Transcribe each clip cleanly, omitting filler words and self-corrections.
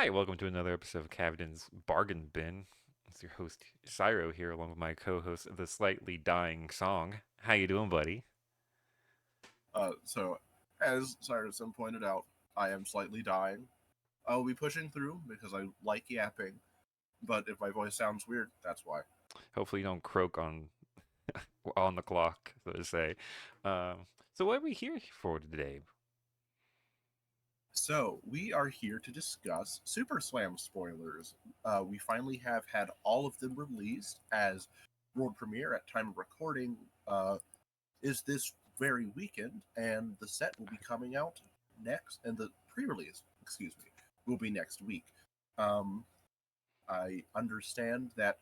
Hi, welcome to another episode of Kavdaen's Bargain Bin. It's your host Cyro here, along with my co-host, the slightly dying Song. How you doing, buddy? So, as Cyrus pointed out, I am slightly dying. I'll be pushing through because I like yapping, but if my voice sounds weird, that's why. Hopefully, you don't croak on the clock, so to say. So, what are we here for today? So, we are here to discuss Super Slam spoilers. We finally have had all of them released, as world premiere at time of recording is this very weekend, and the set will be coming out next, and the pre-release, excuse me, will be next week. Um, I understand that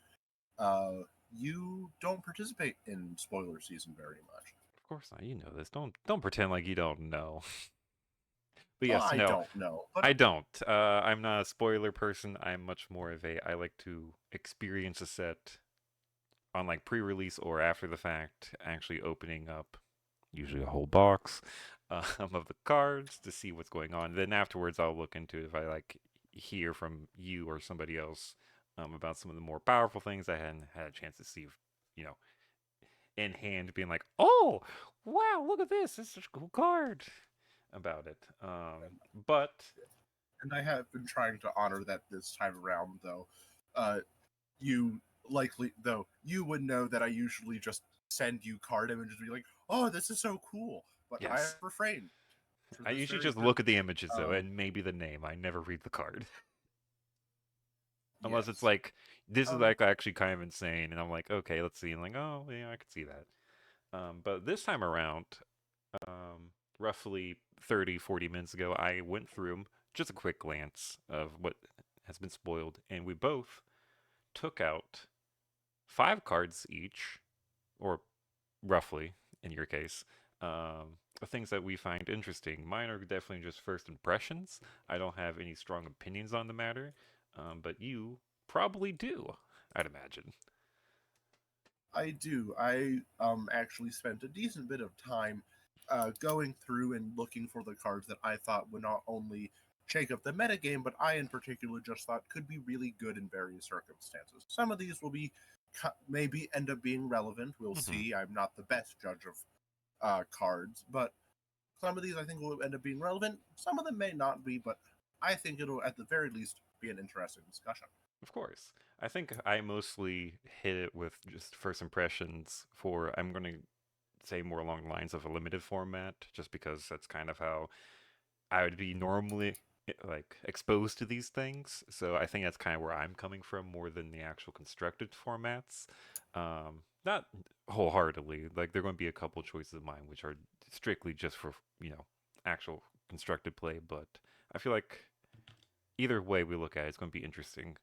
uh, you don't participate in spoiler season very much. Of course not. You know this. Don't pretend like you don't know. But Well, yes, I no, don't know, but I don't. I'm not a spoiler person. I'm much more of a. I like to experience a set on like pre-release or after the fact, actually opening up usually a whole box of the cards to see what's going on. Then afterwards, I'll look into it if I like hear from you or somebody else about some of the more powerful things I hadn't had a chance to see, you know, in hand, being like, oh, wow, look at this. This is such a cool card about it. But and I have been trying to honor that this time around. Though, uh, you likely though you would know that I usually just send you card images and be like, "Oh, this is so cool," but I have yes, refrained for I this usually very just look at the purpose. images though, and maybe the name. I never read the card. Unless it's Yes. like this is Um, like actually kind of insane, and I'm like, okay, let's see, and like, oh yeah, I could see that. But this time around, um, roughly 30, 40 minutes ago, I went through just a quick glance of what has been spoiled, and we both took out 5 cards each, or roughly in your case, of things that we find interesting. Mine are definitely just first impressions. I don't have any strong opinions on the matter, but you probably do, I'd imagine. I do. I actually spent a decent bit of time going through and looking for the cards that I thought would not only shake up the metagame, but I in particular just thought could be really good in various circumstances. Some of these will be maybe end up being relevant. We'll Hmm. see. I'm not the best judge of cards, but some of these I think will end up being relevant. Some of them may not be, but I think it'll at the very least be an interesting discussion. Of course. I think I mostly hit it with just first impressions for, I'm going to say more along the lines of a limited format, just because that's kind of how I would be normally like exposed to these things. So I think that's kind of where I'm coming from more than the actual constructed formats. Not wholeheartedly. Like there are going to be a couple choices of mine which are strictly just for actual constructed play, but I feel like either way we look at it, it's going to be interesting.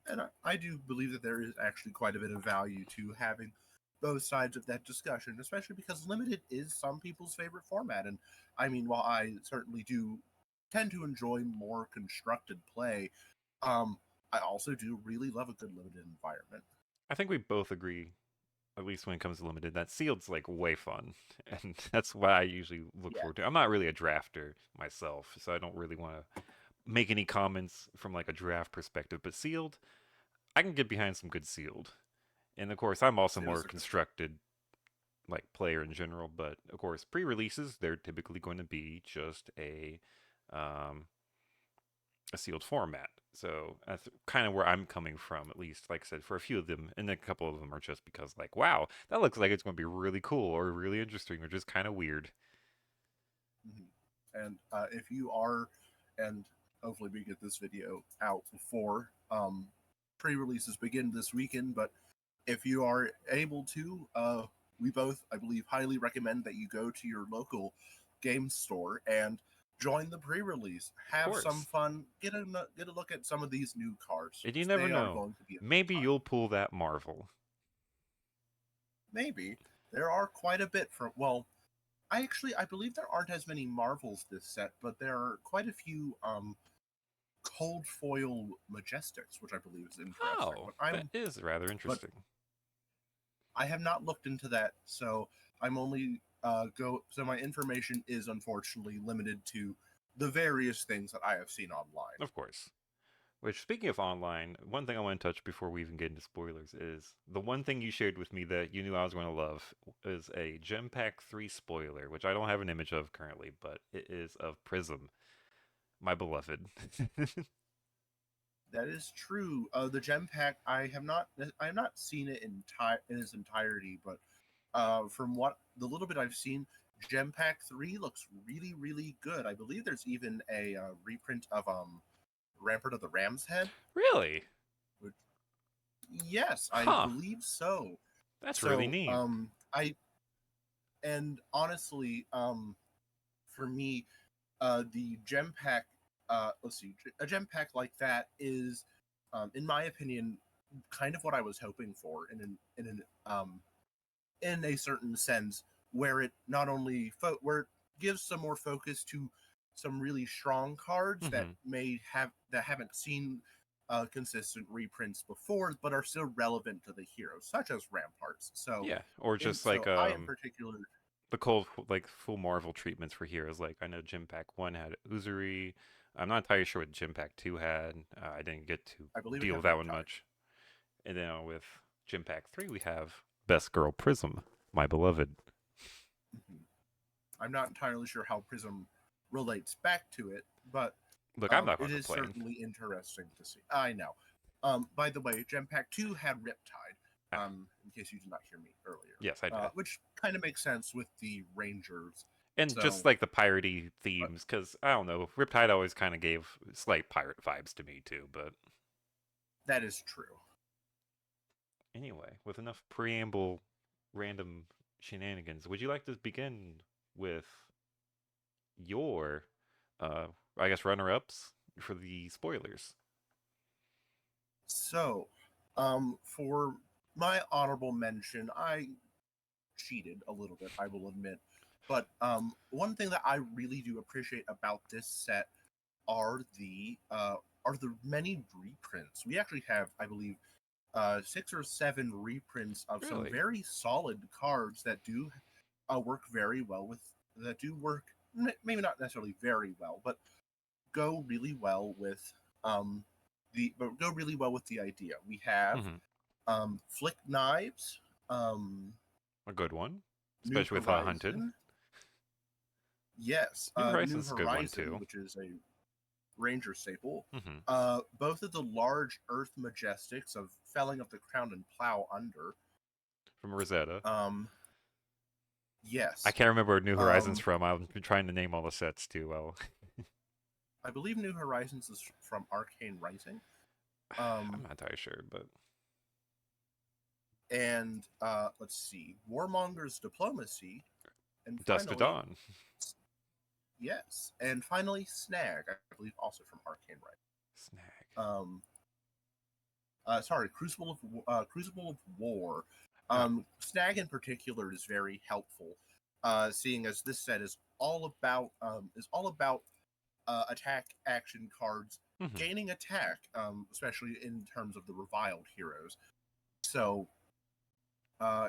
And I do believe that there is actually quite a bit of value to having both sides of that discussion, especially because limited is some people's favorite format. And I mean, while I certainly do tend to enjoy more constructed play, um, I also do really love a good limited environment. I think we both agree, at least when it comes to limited, that sealed's like way fun, and that's what I usually look Yeah. forward to. I'm not really a drafter myself, so I don't really want to make any comments from like a draft perspective. But sealed, I can get behind some good sealed, and of course, I'm also It more is a good constructed like player in general. But of course, pre-releases they're typically going to be just um, a sealed format. So that's kind of where I'm coming from, at least, like I said, for a few of them. And a couple of them are just because, like, wow, that looks like it's going to be really cool or really interesting or just kind of weird. And if you are, and hopefully we get this video out before pre-releases begin this weekend, but if you are able to, we both, I believe, highly recommend that you go to your local game store and join the pre-release. Of Have some course. fun. Get a look at some of these new cards. And you never They are know. going to be a fun Maybe time. you'll pull that Marvel. Maybe there are quite a bit from. Well, I believe there aren't as many Marvels this set, but there are quite a few cold foil majestics, which I believe is interesting. Oh, that is rather But interesting. I have not looked into that, so I'm only go. So my information is unfortunately limited to the various things that I have seen online. Of course. Which, speaking of online, one thing I want to touch before we even get into spoilers is the one thing you shared with me that you knew I was going to love is a Gem Pack 3 spoiler, which I don't have an image of currently, but it is of Prism, my beloved. That is true. The gem pack, I have not seen it in its entirety, but from what the little bit I've seen, Gem Pack 3 looks really, really good. I believe there's even a reprint of Rampart of the Ram's Head. Really? Which, yes, I Huh. believe so. That's really So, neat. I and honestly, for me, the gem pack, let's see, a gem pack like that is, in my opinion, kind of what I was hoping for in a certain sense, where it not only where it gives some more focus to some really strong cards that Hmm. haven't seen consistent reprints before, but are still relevant to the heroes, such as Ramparts. So, Yeah, or just like I in particular, the cold like full Marvel treatments for heroes. Like I know Gym Pack 1 had Uzuri. I'm not entirely sure what Gym Pack 2 had. I didn't get to I believe it deal had with that one Riptide. much. And then with Gym Pack 3 we have Best Girl Prism, my beloved. Mhm. I'm not entirely sure how Prism relates back to it, but Look, I'm not going it to is complain. certainly interesting to see. I know. By the way, Gem Pack 2 had Riptide, Ah, in case you did not hear me earlier, yes, I did. which kind of makes sense with the Rangers. And just So, like the piratey but themes, because I don't know, Riptide always kind of gave slight pirate vibes to me too. But that is true. anyway, with enough preamble, random shenanigans, would you like to begin with your, uh, I guess, runner-ups for the spoilers? So, for my honorable mention, I cheated a little bit, I will admit. But one thing that I really do appreciate about this set are the many reprints. We actually have, I believe, 6 or 7 reprints of some Really? very solid cards that do work very well with that do work maybe not necessarily very well, but go really well with the idea. We have Hmm. Flick Knives, um, A good one, New especially with Hunted. Horizon. Yes, New New Horizon's a good one Horizon, too. which is a Ranger staple. Hmm. Both of the large Earth Majestics of Felling of the Crown and Plow Under. From Rosetta. Um, I yes. can't remember where New Horizon's Um, from. I've been trying to name all the sets too well. I believe New Horizons is from Arcane Rising. I'm Um, not entirely sure, but and let's see, Warmonger's Diplomacy, and Dust to finally, Dawn. yes, and finally Snag, I believe also from Arcane Snag. Rising. Sorry, Crucible of War. Oh, Snag in particular is very helpful, seeing as this set is all about attack action cards hmm. gaining attack, especially in terms of the reviled heroes. So,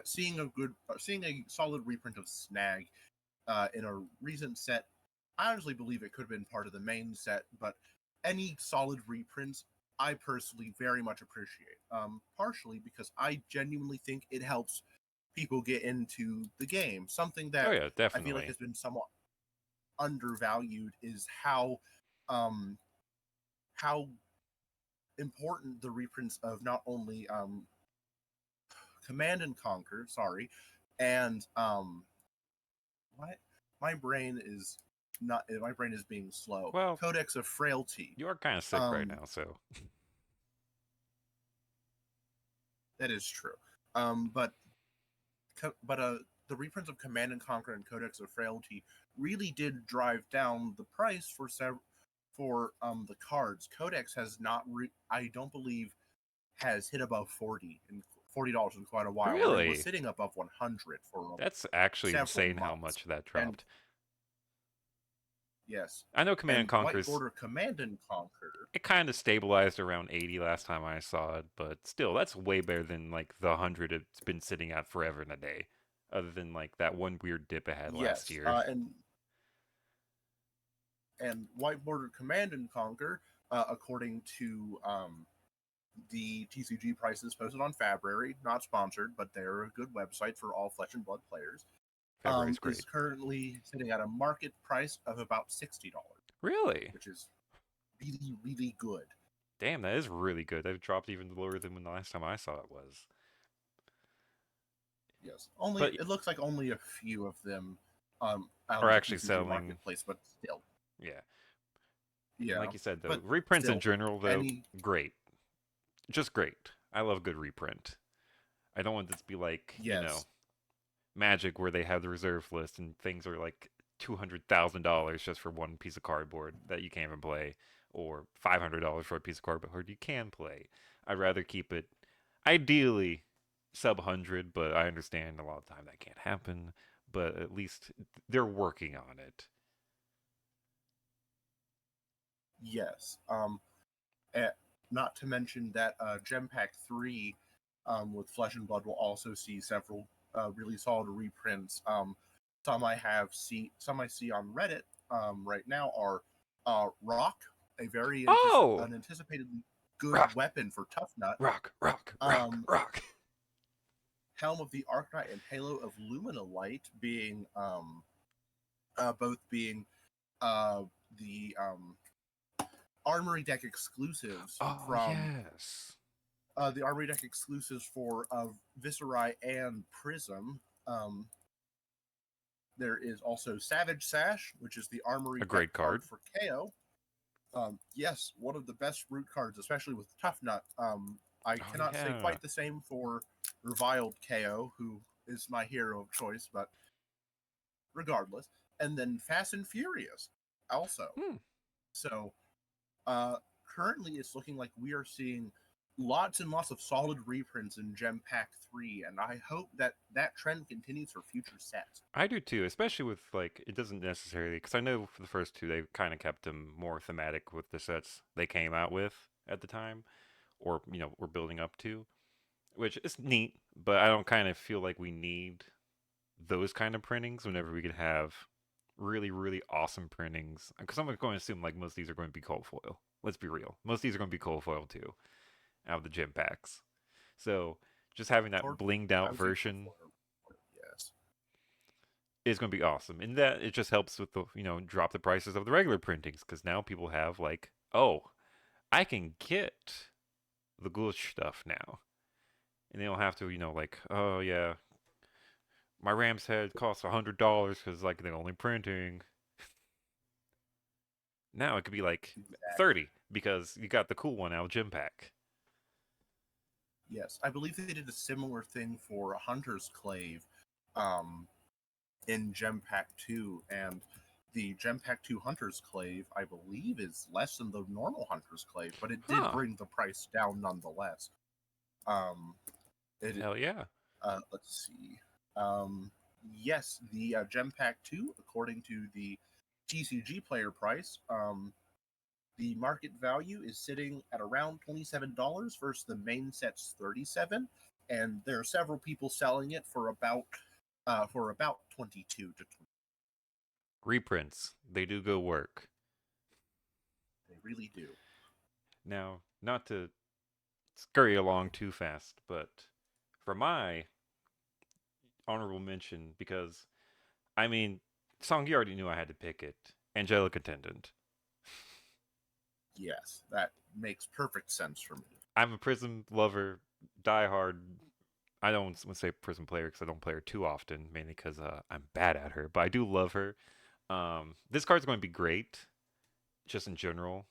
seeing a solid reprint of Snag in a recent set, I honestly believe it could have been part of the main set, but any solid reprints, I personally very much appreciate. Partially because I genuinely think it helps people get into the game. Something Oh that yeah, I feel like definitely. has been somewhat undervalued is um, how important the reprints of not only Command and Conquer, sorry, and what my brain is not my brain is being slow. Well, Codex of Frailty. you are kind of sick right Um, now, so that is true. But the reprints of Command and Conquer and Codex of Frailty really did drive down the price for the cards. Codex has not I don't believe has hit above $40 in quite a while, where it was really, sitting above 100 for that's actually several insane how months. much that And dropped. yes, I know Command and and White Conquer's Border Command and Conquer. it kind of stabilized around 80 last time I saw it, but still, that's way better than like the 100 it's been sitting at forever and a day. Other than like that one weird dip it had last Yes, year. and White Border Command and Conquer, according to the TCG prices posted on Fabry, not sponsored, but they're a good website for all Flesh and Blood players, February's great. is currently sitting at a market price of about $60, Really? which is really, really good. Damn, that is really good. That dropped even lower than when the last time I saw it was. Yes, only But it looks like only a few of them out are of the actually TCG selling. marketplace, but still, Yeah. And yeah. like you said, though, But reprints in still, general, though, any great. Just great. I love good reprint. I don't want this to be like, yes, Magic where they have the reserve list and things are like $200,000 just for one piece of cardboard that you can't even play, or $500 for a piece of cardboard you can play. I'd rather keep it ideally sub 100, but I understand a lot of the time that can't happen. But at least they're working on it. yes. Eh, Not to mention that Gem Pack 3 with Flesh and Blood will also see several really solid reprints. Some I see on Reddit right now are Rock, a very Oh! an anticipated good Rock, weapon for Tough Nut. rock, rock, rock, Um, rock. Helm of the Arcanite and Halo of Lumina Light being both being uh, the Armory deck exclusives Oh, from yes. the Armory deck exclusives for Viserai and Prism. There is also Savage Sash, which is the Armory A deck great card card. for KO. Yes, one of the best root cards, especially with Tough Nut. I Oh, cannot say yeah. quite the same for Reviled KO, who is my hero of choice, but regardless. And then Fast and Furious, also. Hmm. So, uh, currently it's looking like we are seeing lots and lots of solid reprints in Gem Pack 3, and I hope that that trend continues for future sets. I do too, especially with like it doesn't necessarily because I know for the first two they kind of kept them more thematic with the sets they came out with at the time, or were building up to, which is neat. But I don't kind of feel like we need those kind of printings whenever we could have really really awesome printings. Because I'm going to assume like most of these are going to be cold foil. Let's be real, most of these are going to be cold foil too, out of the gym packs. So just having that Or blinged I out would say version yes. is going to be awesome. And that it just helps with the, drop the prices of the regular printings because now people have like, oh, I can get the glitch stuff now. And they don't have to, like, oh yeah, my Ram's head costs $100 because like they're only printing. Now it could be like Exactly. 30 because you got the cool one out of Gym Pack. Yes, I believe they did a similar thing for Hunter's Clave um, in Gem Pack 2, and the Gem Pack 2 Hunter's Clave, I believe, is less than the normal Hunter's Clave, but it did Huh. bring the price down nonetheless. Um, it Hell yeah. Let's see. Yes, the Gem Pack 2, according to the TCG player price, the market value is sitting at around $27 versus the main set's 37, and there are several people selling it for about 22 to 20. Reprints. They do go work. They really do. Now, not to scurry along too fast, but for my honorable mention, because I mean, Song, you already knew I had to pick it. Angelic Attendant. Yes, that makes perfect sense for me. I'm a Prism lover, diehard. I don't want to say Prism player because I don't play her too often, mainly because I'm bad at her. But I do love her. This card's going to be great, just in general.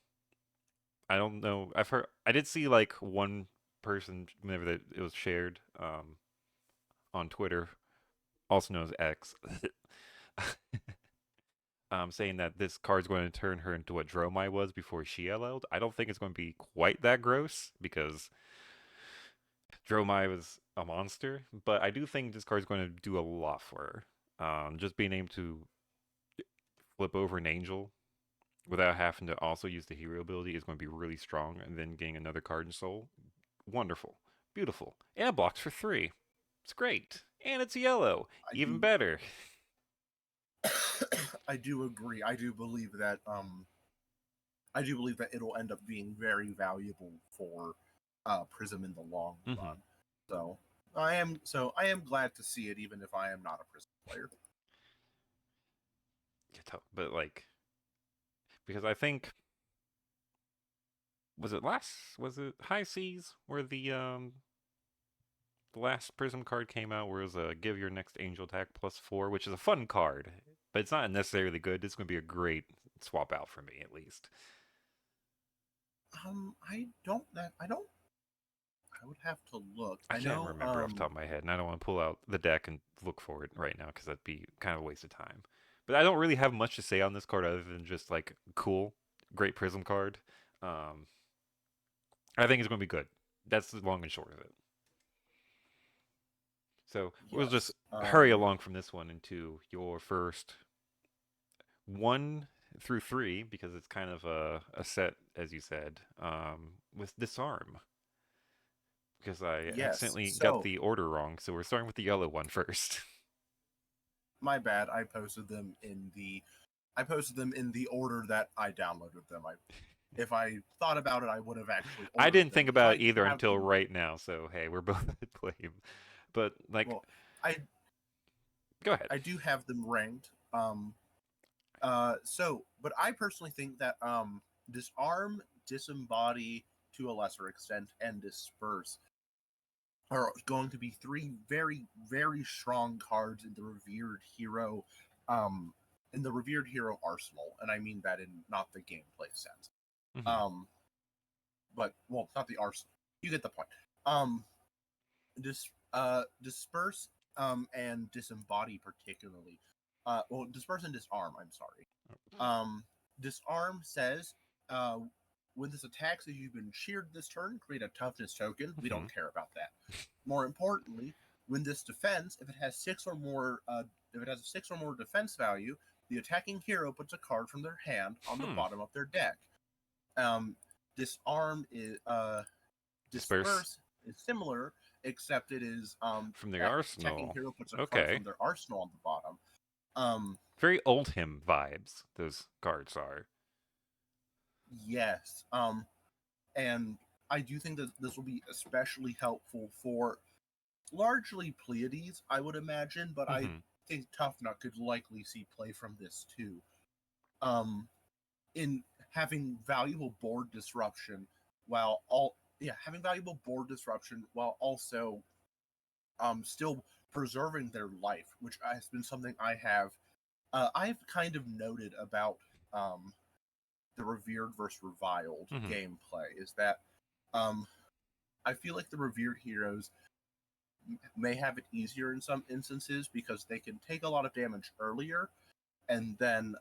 I don't know. I've heard. I did see like one person whenever that it was shared on Twitter, also known as X, saying that this card's going to turn her into what Dromai was before she LL'd. I don't think it's going to be quite that gross because Dromai was a monster, but I do think this card's going to do a lot for her. Just being able to flip over an angel without having to also use the hero ability is going to be really strong, and then getting another card in soul, wonderful, beautiful, and it blocks for 3. It's great, and it's yellow, I even do better. I do agree. I do believe that it'll end up being very valuable for Prism in the long Mm-hmm. run. So I am glad to see it, even if I am not a Prism player. But like, because I think was it High Seas where the last Prism card came out, where it was a give your next angel attack +4, which is a fun card, but it's not necessarily good. It's going to be a great swap out for me at least. I don't. I would have to look. I I can't know. remember off the top of my head, and I don't want to pull out the deck and look for it right now because that'd be kind of a waste of time. But I don't really have much to say on this card other than just like cool, great Prism card. Um, I think it's going to be good. That's the long and short of it. So we'll just Yes. hurry along from this one into your first 1 through 3 because it's kind of a set, as you said, with Disarm. Because I Yes. accidentally got So the order wrong, so we're starting with the yellow one first. my bad. I posted them in the order that I downloaded them. If I thought about it, I would have actually I ordered didn't them think because about I it do either have until them. right now, so hey, we're both to blame. But like, Well, I go ahead. I do have them ranked. But I personally think that Disarm, Disembody to a lesser extent, and Disperse are going to be three very, very strong cards um, in the revered hero arsenal, and I mean that in not the gameplay sense. Mm-hmm. Um, but well, not the arsenal. You get the point. Um, Disperse and Disembody particularly. Disperse and Disarm. I'm sorry. Um, Disarm says, uh, when this attack says you've been sheared this turn, create a toughness token. We Mm-hmm. don't care about that. More importantly, when this defends, if it has a 6 or more defense value, the attacking hero puts a card from their hand on the Hmm. bottom of their deck. Um, Disarm is Disperse Disperse is similar, except it is from the that attacking arsenal. hero puts a card Okay. from their arsenal on the bottom. Um, Very old hymn vibes. Those cards are. yes. And I do think that this will be especially helpful for largely Pleiades, I would imagine, but I Mm-hmm. think Tough Nut could likely see play from this too. Um, in having valuable board disruption having valuable board disruption while also still preserving their life, which has been something I've kind of noted about um the revered versus reviled Mm-hmm. gameplay is that um I feel like the revered heroes may have it easier in some instances because they can take a lot of damage earlier, and then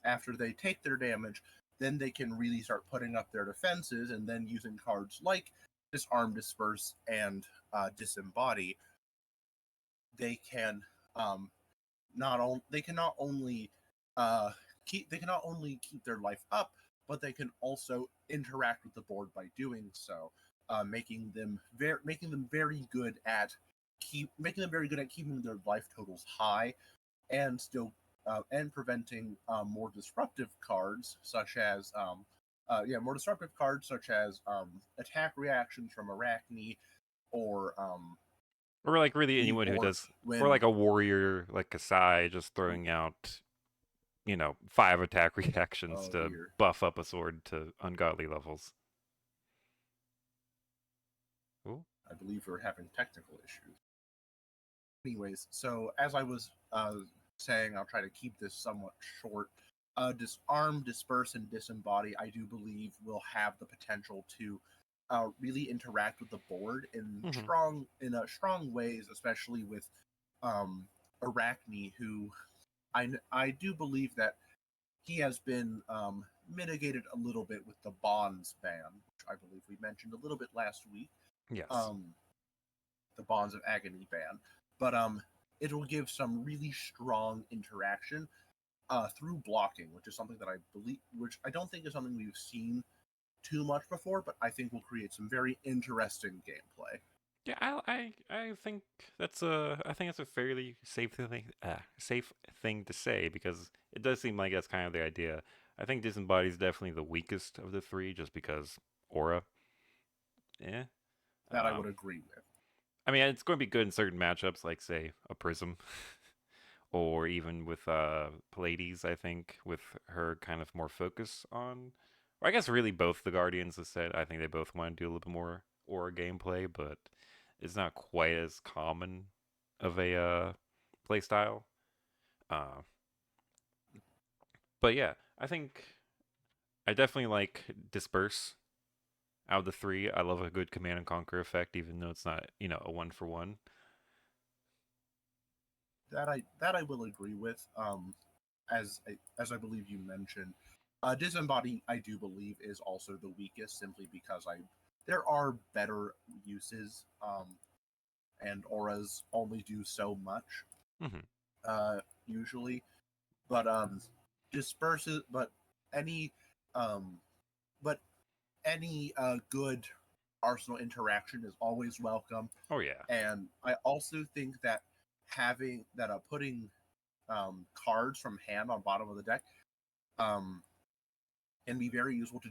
after they take their damage, then they can really start putting up their defenses, and then using cards like Disarm, Disperse, and Disembody, they can not only uh, keep their life up, but they can also interact with the board by doing so, making them very good at keeping their life totals high, and still and preventing more disruptive cards such as attack reactions from Arachne, or Or like really the anyone who or does, or when like a warrior, like Kasai, just throwing out, 5 attack reactions oh to dear, buff up a sword to ungodly levels. Ooh. I believe we're having technical issues. Anyways, so as I was saying, I'll try to keep this somewhat short. Disarm, Disperse, and Disembody, I do believe, will have the potential to really interact with the board Mm-hmm. in strong ways, especially with um, Arachne, who I do believe that he has been mitigated a little bit with the Bonds ban, which I believe we mentioned a little bit last week. Yes. Um, the Bonds of Agony ban, but it will give some really strong interaction through blocking, which I don't think is something we've seen too much before, but I think will create some very interesting gameplay. Yeah, I think that's a fairly safe thing to say because it does seem like that's kind of the idea. I think Disembodied is definitely the weakest of the three, just because aura. Yeah. That I would agree with. I mean, it's going to be good in certain matchups, like say a Prism, or even with Pallades. I think with her kind of more focus on, or I guess really both the Guardians. As said, I think they both want to do a little bit more aura gameplay, but it's not quite as common of a play style. Uh, but yeah, I think I definitely like Disperse out of the three. I love a good command and conquer effect, even though it's not a one for one. That I will agree with. As I believe you mentioned, Disembody I do believe is also the weakest, simply because I there are better uses, and auras only do so much Hmm. usually, but disperses. Any um, but any good Arsenal interaction is always welcome, Oh yeah. and I also think that putting cards from hand on bottom of the deck um, can be very useful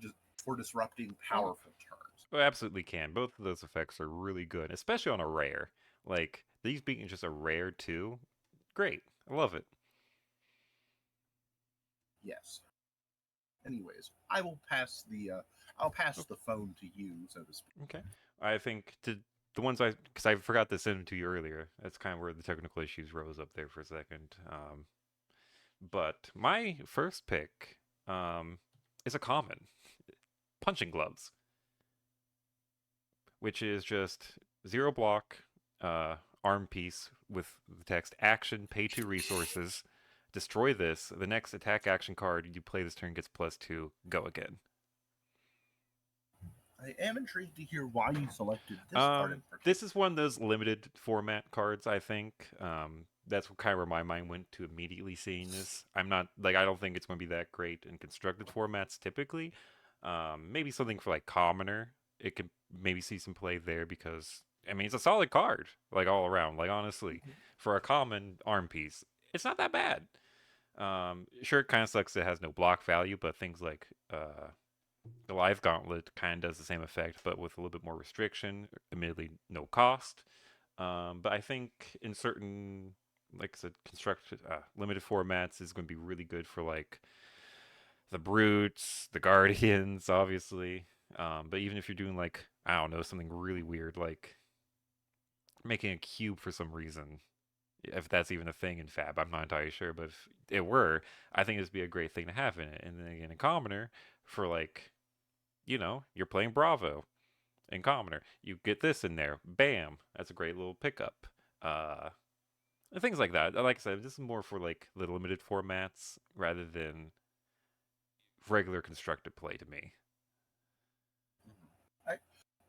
for disrupting Oh, powerful turns. oh, absolutely can. Both of those effects are really good, especially on a rare. Like these being just a rare too. Great. I love it. Yes. Anyways, I'll pass Oh, the phone to you, so to speak. okay. I think the ones because I forgot to send them to you earlier. That's kind of where the technical issues rose up there for a second. But my first pick is a common punching gloves, which is just zero block arm piece with the text action, pay two resources, destroy this. The next attack action card you play this turn gets +2, go again. I am intrigued to hear why you selected this card in This particular. is one of those limited format cards, I think. That's kind of where my mind went to immediately seeing this. I'm not like I don't think it's going to be that great in constructed formats typically. Maybe something for like commoner. It could maybe see some play there because I mean it's a solid card, like all around. Like honestly, for a common arm piece, it's not that bad. Sure, it kind of sucks it has no block value, but things like the Live Gauntlet kind of does the same effect, but with a little bit more restriction. Admittedly, no cost. But I think in certain, like I said, constructed limited formats is going to be really good for like the Brutes, the Guardians, obviously. But even if you're doing like I don't know something really weird, like making a cube for some reason, if that's even a thing in Fab, I'm not entirely sure. But if it were, I think this would be a great thing to have in it. And then again, in Commoner, for like you're playing Bravo in Commoner. You get this in there. Bam. That's a great little pickup. Uh, and things like that. Like I said, this is more for like the limited formats rather than regular constructed play to me. I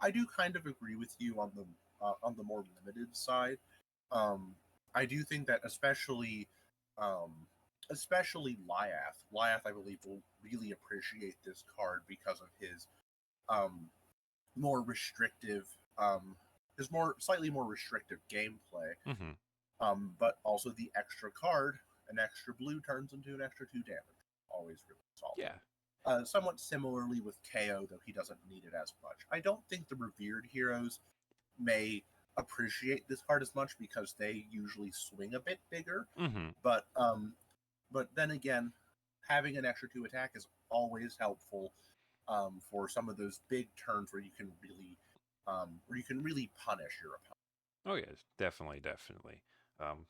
I do kind of agree with you on the more limited side. Um, I do think that um, especially Lyath, I believe, will really appreciate this card because of um, more restrictive, um, his more slightly more restrictive gameplay. Mm-hmm. But also the extra card, an extra blue turns into an extra 2 damage. Always really solid. Yeah. Somewhat similarly with KO, though he doesn't need it as much. I don't think the revered heroes may appreciate this card as much because they usually swing a bit bigger. Mm-hmm. But then again, having an extra 2 attack is always helpful for some of those big turns where you can really punish your opponent. Oh yes, definitely, definitely.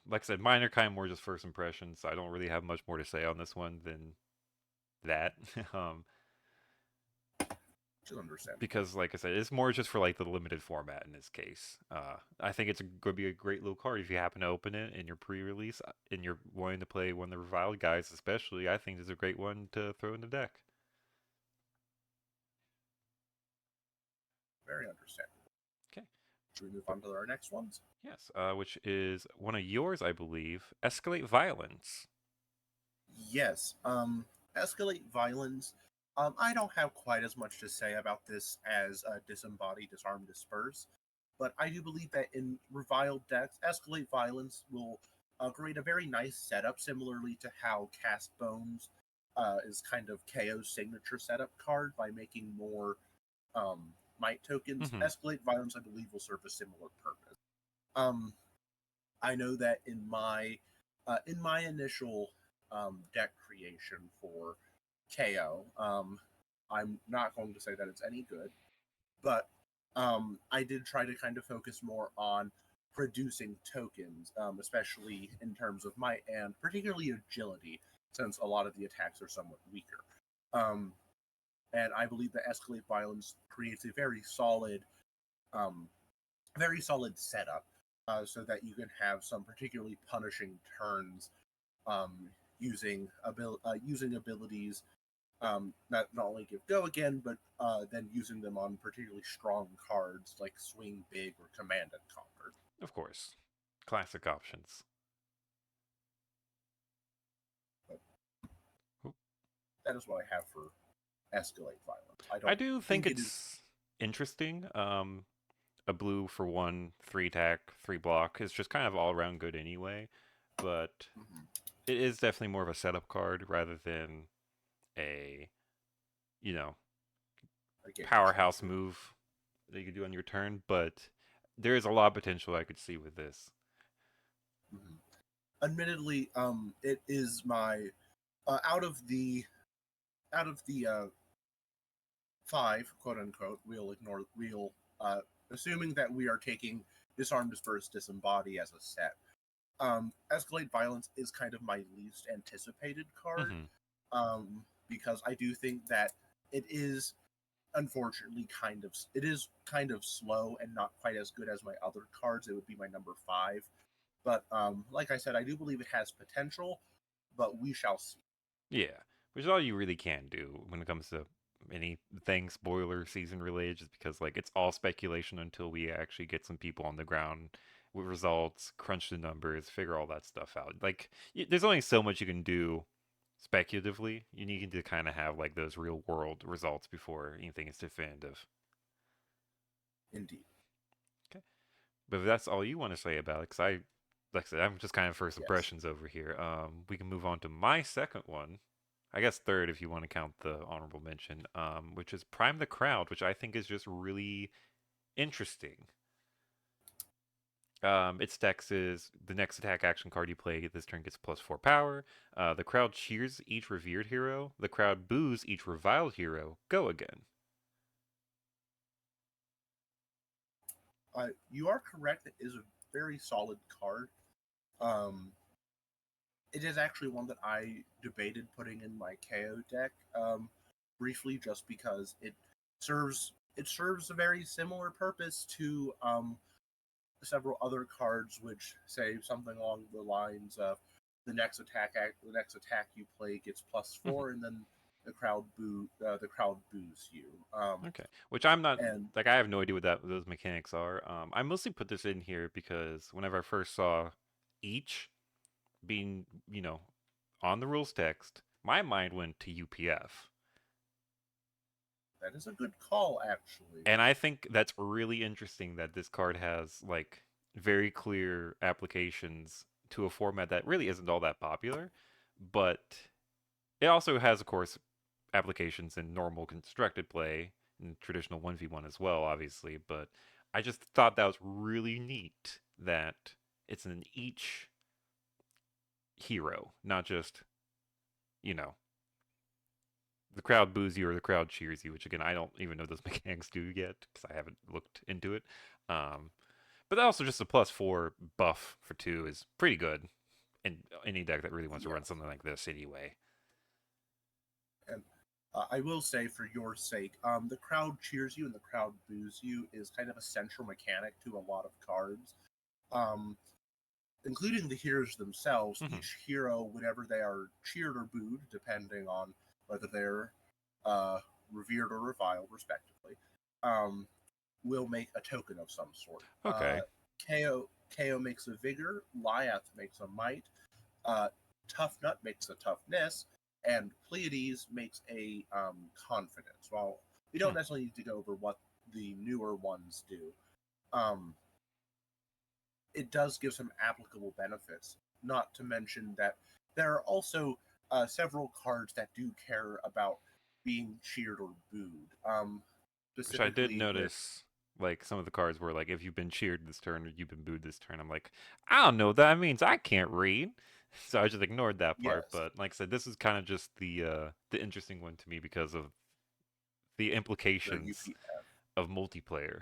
Like I said, mine are kind of more just first impressions. So I don't really have much more to say on this one than that. um, Which is understandable. because like I said, it's more just for like the limited format in this case. I think it's going to be a great little card if you happen to open it in your pre-release and you're wanting to play one of the reviled guys, especially. I think it's a great one to throw in the deck. Very understandable. Okay, Should we move on to our next ones? yes, which is one of yours, I believe. Escalate violence. Yes. Escalate violence. I don't have quite as much to say about this as disembody, disarm, disperse. But I do believe that in reviled decks, Escalate Violence will create a very nice setup, similarly to how Cast Bones is kind of KO's signature setup card by making more might tokens. Mm-hmm. Escalate Violence, I believe, will serve a similar purpose. Um, I know that in my initial deck creation for KO, I'm not going to say that it's any good, but I did try to kind of focus more on producing tokens, especially in terms of might and particularly agility, since a lot of the attacks are somewhat weaker. Um, and I believe that Escalate Violence creates a um, very solid setup, so that you can have some particularly punishing turns, um, using abilities that not only give go again, but then using them on particularly strong cards like Swing Big or Command and Conquer. Of course. Classic options. But Oop. that is what I have for Escalate Violence. I I don't do think think it is. it's interesting. A blue for 1, 3 attack, 3 block is just kind of all around good anyway. But Mhm, it is definitely more of a setup card rather than a, you know, a game powerhouse changer. move that you could do on your turn. But there is a lot of potential I could see with this. Mhm. Admittedly, it is my out of the five, quote unquote, we'll assuming that we are taking Disarm, Disperse, Disembody as a set. Escalate Violence is kind of my least anticipated card, Mm-hmm. because I do think that it is unfortunately kind of slow and not quite as good as my other cards. It would be my number five, but like I said, I do believe it has potential, but we shall see. Yeah, which is all you really can do when it comes to anything spoiler season related, just because like it's all speculation until we actually get some people on the ground with results, crunch the numbers, figure all that stuff out. Like there's only so much you can do speculatively. You need to kind of have like those real world results before anything is definitive. Indeed, Okay, but if that's all you want to say about it, because like I said, I'm just kind of first yes. impressions over here. We can move on to my second one. I guess third if you want to count the honorable mention, which is Prime the Crowd, which I think is just really interesting. Its dex is the next attack action card you play this turn gets +4 power. The crowd cheers each revered hero. The crowd boos each reviled hero. Go again. You are correct. It is a very solid card. Um, it is actually one that I debated putting in my KO deck briefly, just because it serves a very similar purpose to several other cards, which say something along the lines of the next attack you play gets Mhm. +4, and then the crowd boos you. Okay, which I'm not And like I have no idea what those mechanics are. I mostly put this in here because whenever I first saw each being on the rules text, my mind went to UPF. that is a good call, actually. And I think that's really interesting that this card has like very clear applications to a format that really isn't all that popular, but it also has, of course, applications in normal constructed play and traditional 1v1 as well, obviously. But I just thought that was really neat that it's in each hero, not just, you know, the crowd boos you or the crowd cheers you, which again, I don't even know those mechanics do yet because I haven't looked into it. Um, But also just a +4 buff for 2 is pretty good in any deck that really wants to run Yes. something like this anyway. And I will say, for your sake, the crowd cheers you and the crowd boos you is kind of a central mechanic to a lot of cards, um, including the heroes themselves. Hmm. Each hero, whenever they are cheered or booed, depending on whether they're uh, revered or reviled, respectively, um, will make a token of some sort. Okay. KO makes a vigor, Lyath makes a might, uh, Tough Nut makes a toughness, and Pleiades makes a confidence. Well, we don't Hmm. necessarily need to go over what the newer ones do. um, it does give some applicable benefits. Not to mention that there are also several cards that do care about being cheered or booed. Which I did Specifically with notice, like some of the cards were like, if you've been cheered this turn or you've been booed this turn. I'm like, I don't know what that means. I can't read, so I just ignored that part. yes, But like I said, this is kind of just the interesting one to me because of the the implications UPF, of multiplayer.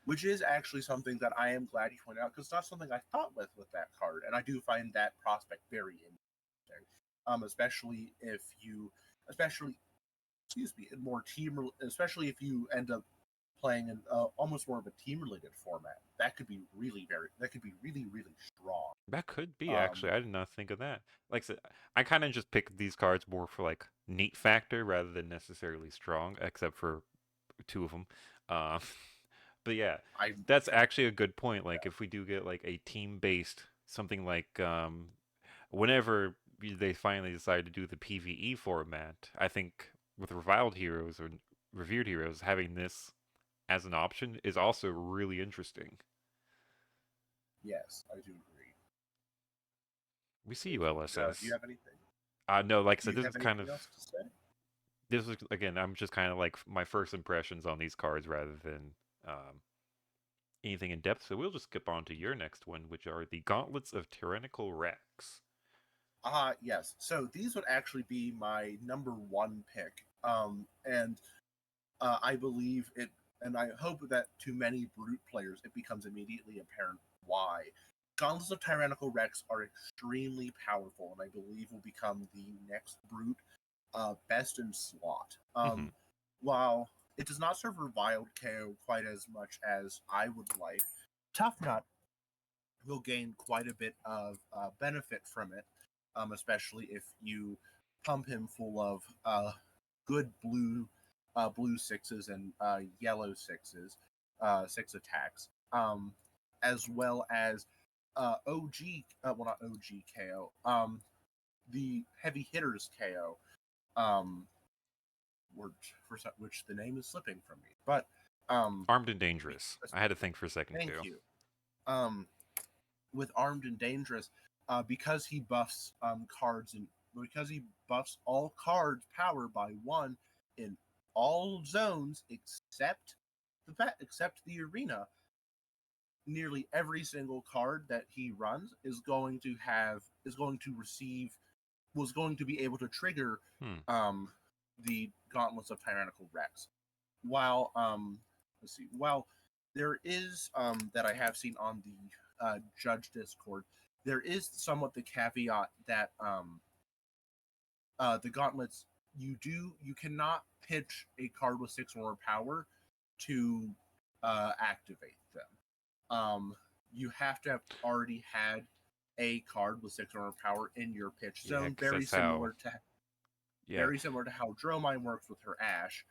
which is actually something that I am glad you pointed out because it's not something I thought with that card, and I do find that prospect very interesting. Especially if you, especially excuse me, in more team, especially if you end up playing in almost more of a team related format. That could be really really strong. That could be Um, actually. I did not think of that. Like I said, I kind of just picked these cards more for like neat factor rather than necessarily strong, except for two of them. Um, but yeah, I that's actually a good point. Like if we do get like a team based something like whenever they finally decide to do the PVE format, I think with reviled heroes or revered heroes, having this as an option is also really interesting. yes, I do agree. We see you, Do you LSS. have anything? No, like I Do said, you this is have kind anything of else to say? this was again. I'm just kind of like my first impressions on these cards rather than um, anything in depth. So we'll just skip on to your next one, which are the Gauntlets of Tyrannical Rex. Yes. So these would actually be my number one pick. And I believe it, and I hope that to many brute players it becomes immediately apparent why. Gauntlets of Tyrannical Rex are extremely powerful, and I believe will become the next brute best in slot. Mm-hmm. While it does not serve reviled KO quite as much as I would like, Tough Nut will gain quite a bit of benefit from it, especially if you pump him full of good blue sixes and yellow sixes, six attacks, as well as well not OG KO, the heavy hitters KO, um, which the name is slipping from me, but um, Armed and Dangerous. I had to think for a second thank too. you. Um, with Armed and Dangerous, because he buffs cards and because he buffs all cards power by one in all zones except the arena. Nearly every single card that he runs is going to receive was going to be able to trigger Hmm. um, the Gauntlets of Tyrannical Rex. While while there is that I have seen on the Judge Discord, there is somewhat the caveat that the gauntlets you cannot pitch a card with six or more power to activate them. You have to have already had a card with six or more power in your pitch Yeah, zone, because that's how. Yeah, very similar to how Dromine works with her Ash.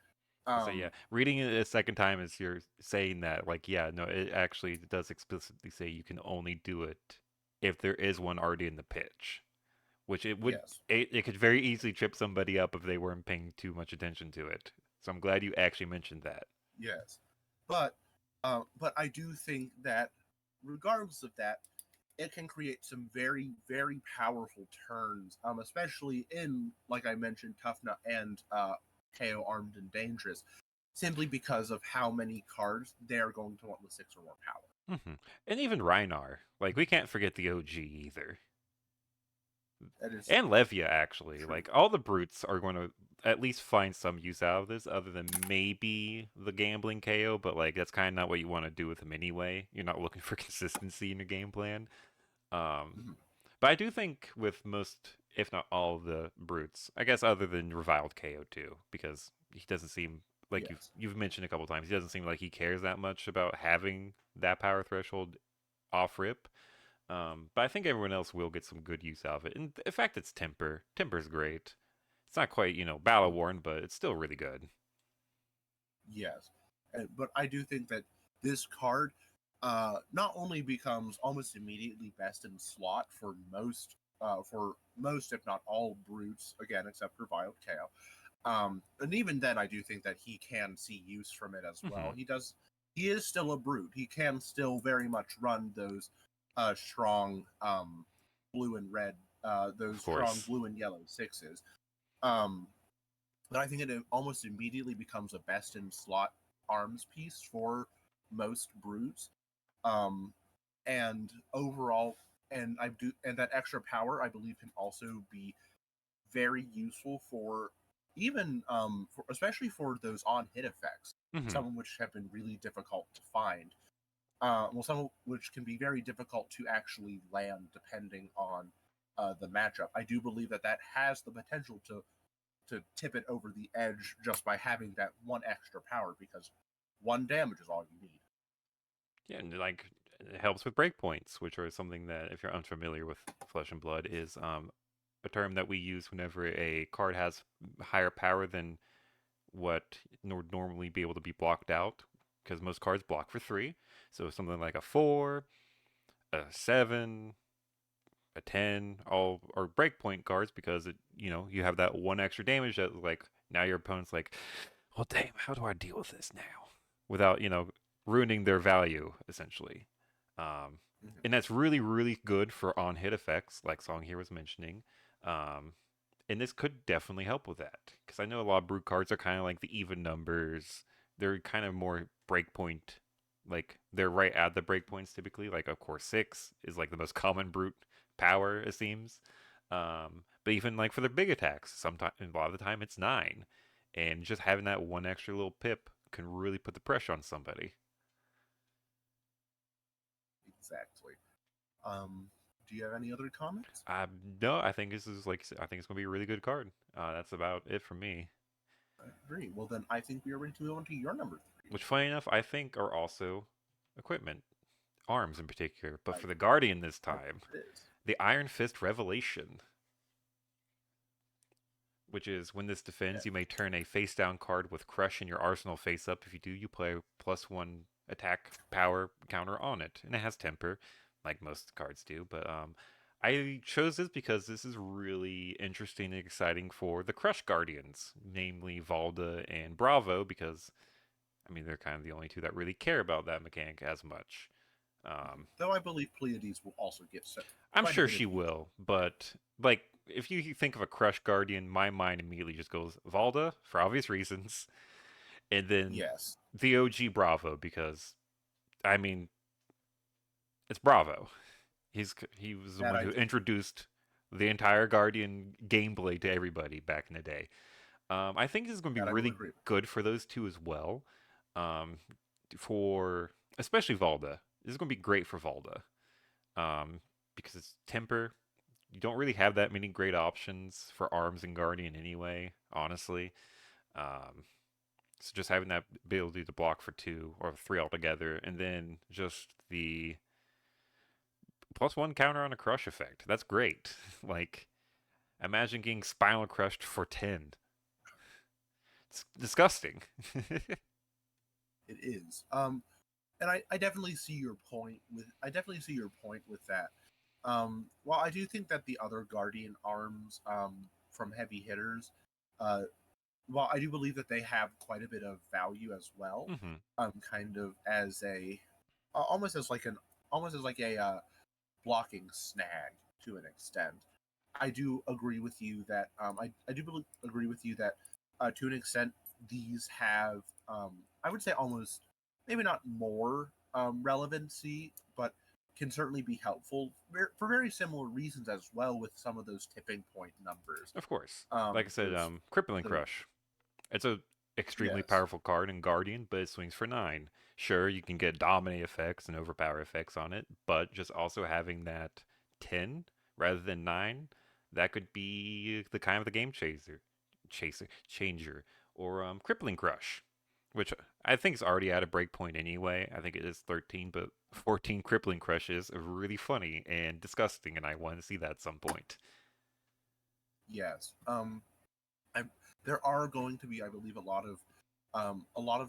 so yeah, Um, reading it a second time is you're saying that like yeah, no, it actually does explicitly say you can only do it if there is one already in the pitch, which yes, it could very easily trip somebody up if they weren't paying too much attention to it. So I'm glad you actually mentioned that. yes, but I do think that regardless of that, it can create some very very powerful turns, especially in like I mentioned, Tough Nut and KO Armed and Dangerous, simply because of how many cards they are going to want with six or more power. And even Reinar, like we can't forget the OG either. That is And Levia actually, true. like all the brutes are going to at least find some use out of this, other than maybe the gambling KO. But like that's kind of not what you want to do with them anyway. You're not looking for consistency in your game plan. Um, Mhm. but I do think with most, if not all, of the brutes, I guess other than reviled KO too, because he doesn't seem like Yes, you've mentioned a couple times, he doesn't seem like he cares that much about having that power threshold off rip. But I think everyone else will get some good use out of it. And in fact, it's Temper. Temper's great. It's not quite, battle worn, but it's still really good. yes, but I do think that this card not only becomes almost immediately best in slot for most, if not all, brutes, again, except for Violet KO. And even then, I do think that he can see use from it as well. Hmm. He does. he is still a brute. He can still very much run those strong blue and red, those Of strong course. blue and yellow sixes. Um, but I think it almost immediately becomes a best in slot arms piece for most brutes. Um, and overall, and that extra power I believe can also be very useful for even especially for those on hit effects, Hmm. some of which have been really difficult to find. Some of which can be very difficult to actually land depending on the matchup. I do believe that that has the potential to tip it over the edge just by having that one extra power, because one damage is all you need. Yeah, and like it helps with breakpoints, which are something that, if you're unfamiliar with Flesh and Blood, is a term that we use whenever a card has higher power than what would normally be able to be blocked out, because most cards block for 3. So something like a 4, a 7, a 10, all are breakpoint cards because you have that one extra damage that, like, now your opponent's like, well, damn, how do I deal with this now? Without, ruining their value, essentially. Um, Mhm. and that's really, really good for on hit effects, like Song here was mentioning. Um, and this could definitely help with that. Because I know a lot of brute cards are kind of like the even numbers. They're kind of more breakpoint. Like, they're right at the breakpoints typically. Like, of course, 6 is like the most common brute power, it seems. But even like for the big attacks, sometimes a lot of the time it's 9. And just having that one extra little pip can really put the pressure on somebody. Exactly. Do you have any other comments? Uh, no, I think this is like I think it's gonna be a really good card. That's about it for me. I agree. Well, then I think we are ready to move on to your number three. Which, funny enough, I think are also equipment, arms in particular. But I, for the Guardian this I time, believe it is. the Iron Fist Revelation, which is when this defends, Yeah, you may turn a face down card with Crush in your arsenal face up. If you do, you play +1 attack power counter on it. And it has temper, like most cards do. But I chose this because this is really interesting and exciting for the Crush Guardians, namely Valda and Bravo, because, I mean, they're kind of the only two that really care about that mechanic as much. Um, though I believe Pleiades will also get I'm quite a sure bit of she use. will, but like if you think of a Crush Guardian, my mind immediately just goes Valda for obvious reasons, and then Yes, the OG Bravo because, I mean, it's Bravo. He was the that one I who do. introduced the entire Guardian gameplay to everybody back in the day. I think this is going to be That I will really agree with. good for those two as well. Um, for especially Valda, this is going to be great for Valda. Because it's temper. You don't really have that many great options for arms and guardian anyway, honestly. Um, so just having that ability to block for 2 or 3 altogether, and then just the +1 counter on a crush effect. That's great. Like, imagine getting spinal crushed for 10. It's disgusting. It is. And I definitely see your point with. I definitely see your point with that. While I do think that the other Guardian arms from heavy hitters, uh, while I do believe that they have quite a bit of value as well, Hmm. kind of as a almost as like an almost as like a blocking snag to an extent. I do agree with you that I do agree with you that to an extent these have I would say almost maybe not more relevancy, but can certainly be helpful for very similar reasons as well with some of those tipping point numbers. Of course. Like I said, Those Crippling those Crush. It's a extremely yes, powerful card in Guardian, but it swings for 9. Sure, you can get dominate effects and overpower effects on it, but just also having that 10 rather than 9, that could be the kind of the game changer, or Crippling Crush, which I think is already at a breakpoint anyway. I think it is 13, but 14 Crippling Crushes are really funny and disgusting, and I want to see that at some point. yes. I, there are going to be, I believe, a lot of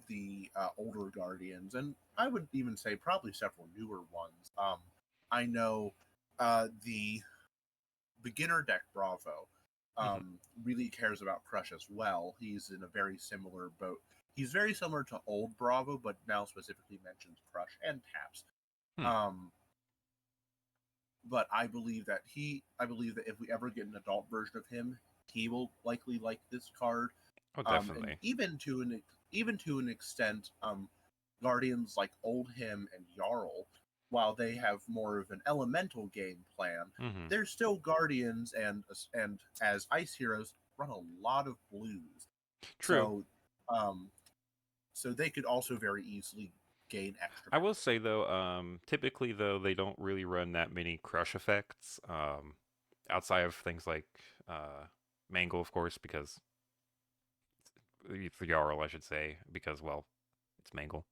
the older Guardians, and I would even say probably several newer ones. I know the beginner deck Bravo Hmm. really cares about Crush as well. He's in a very similar boat he's very similar to old Bravo, but now specifically mentions Crush and Taps. Hmm. Um, but I believe that if we ever get an adult version of him, he will likely like this card. Oh, And definitely. even to an extent, Guardians like Old Him and Jarl, while they have more of an elemental game plan, Hmm. they're still Guardians, and as Ice Heroes run a lot of blues. True. So, um, so they could also very easily gain extra I will say benefit. though, typically though they don't really run that many crush effects. Outside of things like Mangle, of course, because for Jarl, I should say, because well, it's Mangle.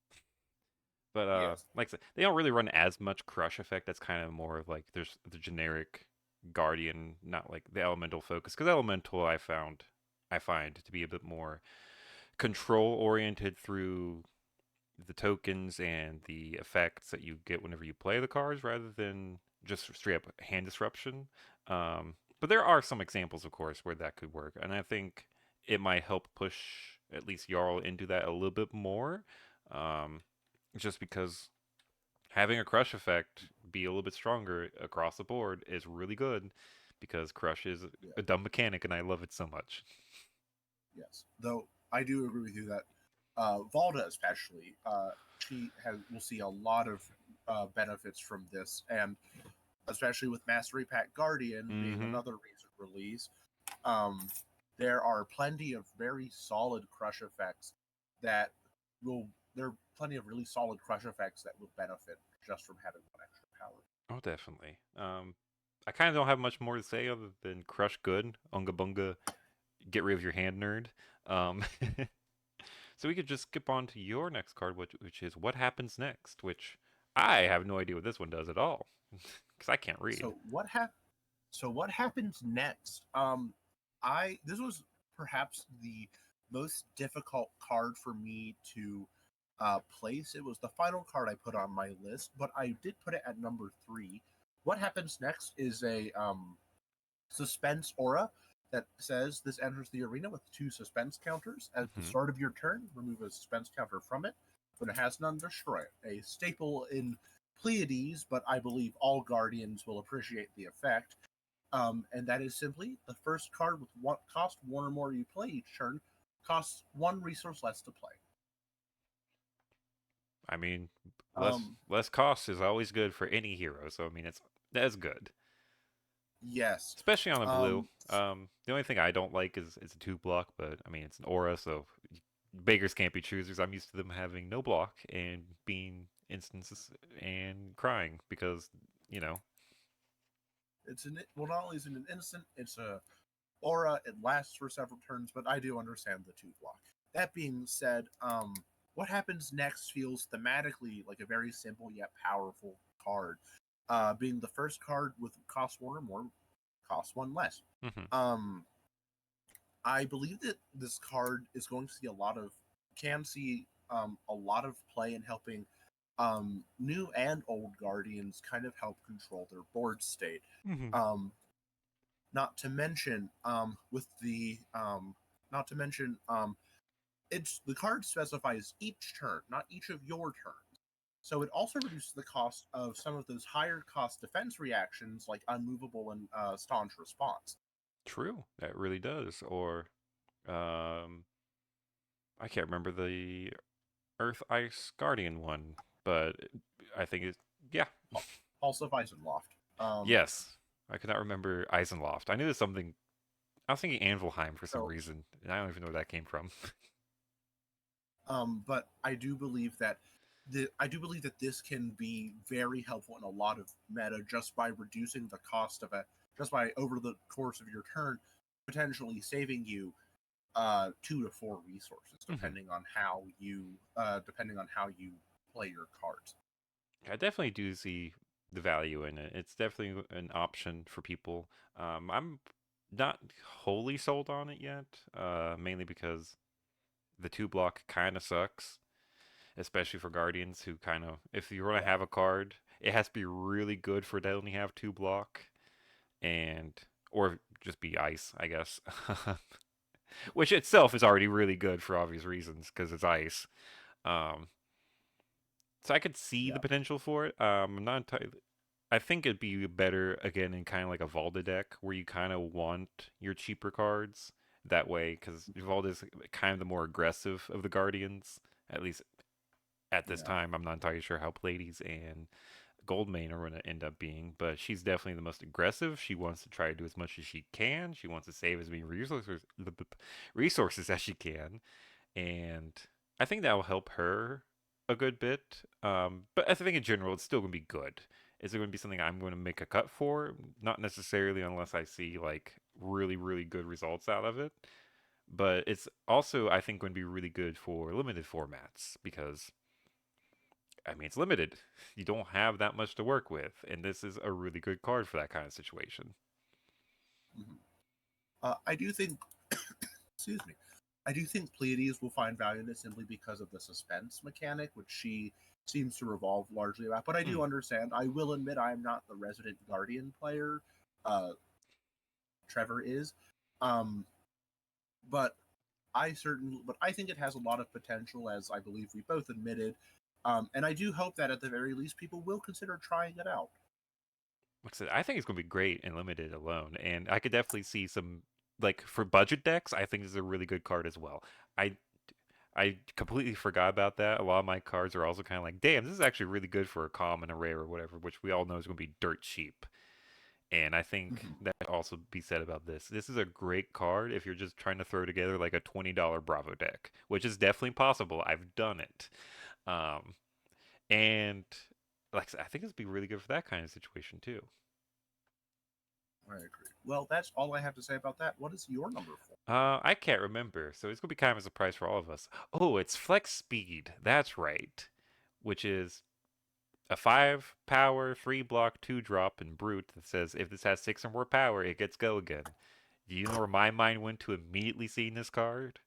But Yes, like I said, they don't really run as much crush effect. That's kind of more of like there's the generic guardian, not like the elemental focus. Because elemental, I find to be a bit more control oriented through the tokens and the effects that you get whenever you play the cards, rather than just straight up hand disruption. But there are some examples, of course, where that could work, and I think it might help push at least Jarl into that a little bit more. Um, just because having a crush effect be a little bit stronger across the board is really good because crush is yeah, a dumb mechanic and I love it so much. yes. Though I do agree with you that Valda, especially, she has will see a lot of benefits from this, and especially with Mastery Pack Guardian being Mm-hmm. another recent release, um, there are plenty of very solid crush effects that will. There are plenty of really solid crush effects that will benefit just from having one extra power. Oh, definitely. I kind of don't have much more to say other than crush good, unga bunga, get rid of your hand nerd. Um, so we could just skip on to your next card, which is what happens next, which I have no idea what this one does at all because I can't read. So what happens next? I this was perhaps the most difficult card for me to place. It was the final card I put on my list, but I did put it at number three. What happens next is a suspense aura that says this enters the arena with two suspense counters. At the Hmm. start of your turn, remove a suspense counter from it. When it has none, destroy it. A staple in Pleiades, but I believe all Guardians will appreciate the effect. And that is simply the first card with what cost one or more you play each turn costs one resource less to play. I mean, less Um, less cost is always good for any hero, so I mean that's good, yes. especially on a blue. Um, The only thing I don't like is a two block, but I mean it's an aura, so beggars can't be choosers. I'm used to them having no block and being instances and crying because you know. it's an well, not only is it an instant, it's a aura. It lasts for several turns, but I do understand the two block. That being said, what happens next feels thematically like a very simple yet powerful card. Being the first card with cost one or more, cost one less. Hmm. Um, I believe that this card is going to see can see a lot of play in helping new and old guardians kind of help control their board state. Hmm. Um, not to mention with the not to mention it's the card specifies each turn, not each of your turns. So it also reduces the cost of some of those higher cost defense reactions like unmovable and staunch response. True, that really does. Or um, I can't remember the Earth Ice Guardian one, but I think it's yeah. Also Weisenloft. Yes, I could not remember Eisenloft. I knew there's something. I was thinking Anvilheim for some So reason, and I don't even know where that came from. But I do believe that this can be very helpful in a lot of meta just by reducing the cost of it, just by over the course of your turn, potentially saving you 2 to 4 resources, Hmm. depending on how you play your cards. I definitely do see the value in it. It's definitely an option for people. I'm not wholly sold on it yet, mainly because the two block kind of sucks, especially for Guardians who kind of, if you're going to Yeah, have a card, it has to be really good for it to only have two block, and or just be ice, I guess. which itself is already really good for obvious reasons because it's ice. Um, so I could see the Yeah, potential for it. I'm not entirely. I think it'd be better again in kind of like a Valda deck where you kind of want your cheaper cards that way because Valda's kind of the more aggressive of the Guardians. At least at this yeah. time, I'm not entirely sure how Pleiades and Goldmane are going to end up being, but she's definitely the most aggressive. She wants to try to do as much as she can. She wants to save as many resources as she can, and I think that will help her a good bit. But I think in general, it's still going to be good. Is it going to be something I'm going to make a cut for? Not necessarily, unless I see like really, really good results out of it. But it's also, I think, going to be really good for limited formats because I mean, it's limited. You don't have that much to work with, and this is a really good card for that kind of situation. Mhm. I do think, excuse me, I do think Pleiades will find value in it simply because of the suspense mechanic, which she seems to revolve largely about. But I Mm. do understand. I will admit I am not the resident Guardian player. Uh, Trevor is, um, but but I think it has a lot of potential, as I believe we both admitted. And I do hope that at the very least people will consider trying it out. Like I said, I think it's going to be great in limited alone, and I could definitely see some like for budget decks. I think this is a really good card as well. I I completely forgot about that. A lot of my cards are also kind of like, damn, this is actually really good for a common, a rare, or whatever, which we all know is going to be dirt cheap. And I think Mhm. that could also be said about this. This is a great card if you're just trying to throw together like a $20 Bravo deck, which is definitely possible. I've done it. Um, and like I said, I think this would be really good for that kind of situation too. I agree. Well, that's all I have to say about that. What is your number four? I can't remember, so it's gonna be kind of a surprise for all of us. Oh, it's Flex Speed. That's right, which is a 5 power, 3 block, 2 drop, and brute that says if this has 6 or more power, it gets go again. Do you know where my mind went to immediately seeing this card?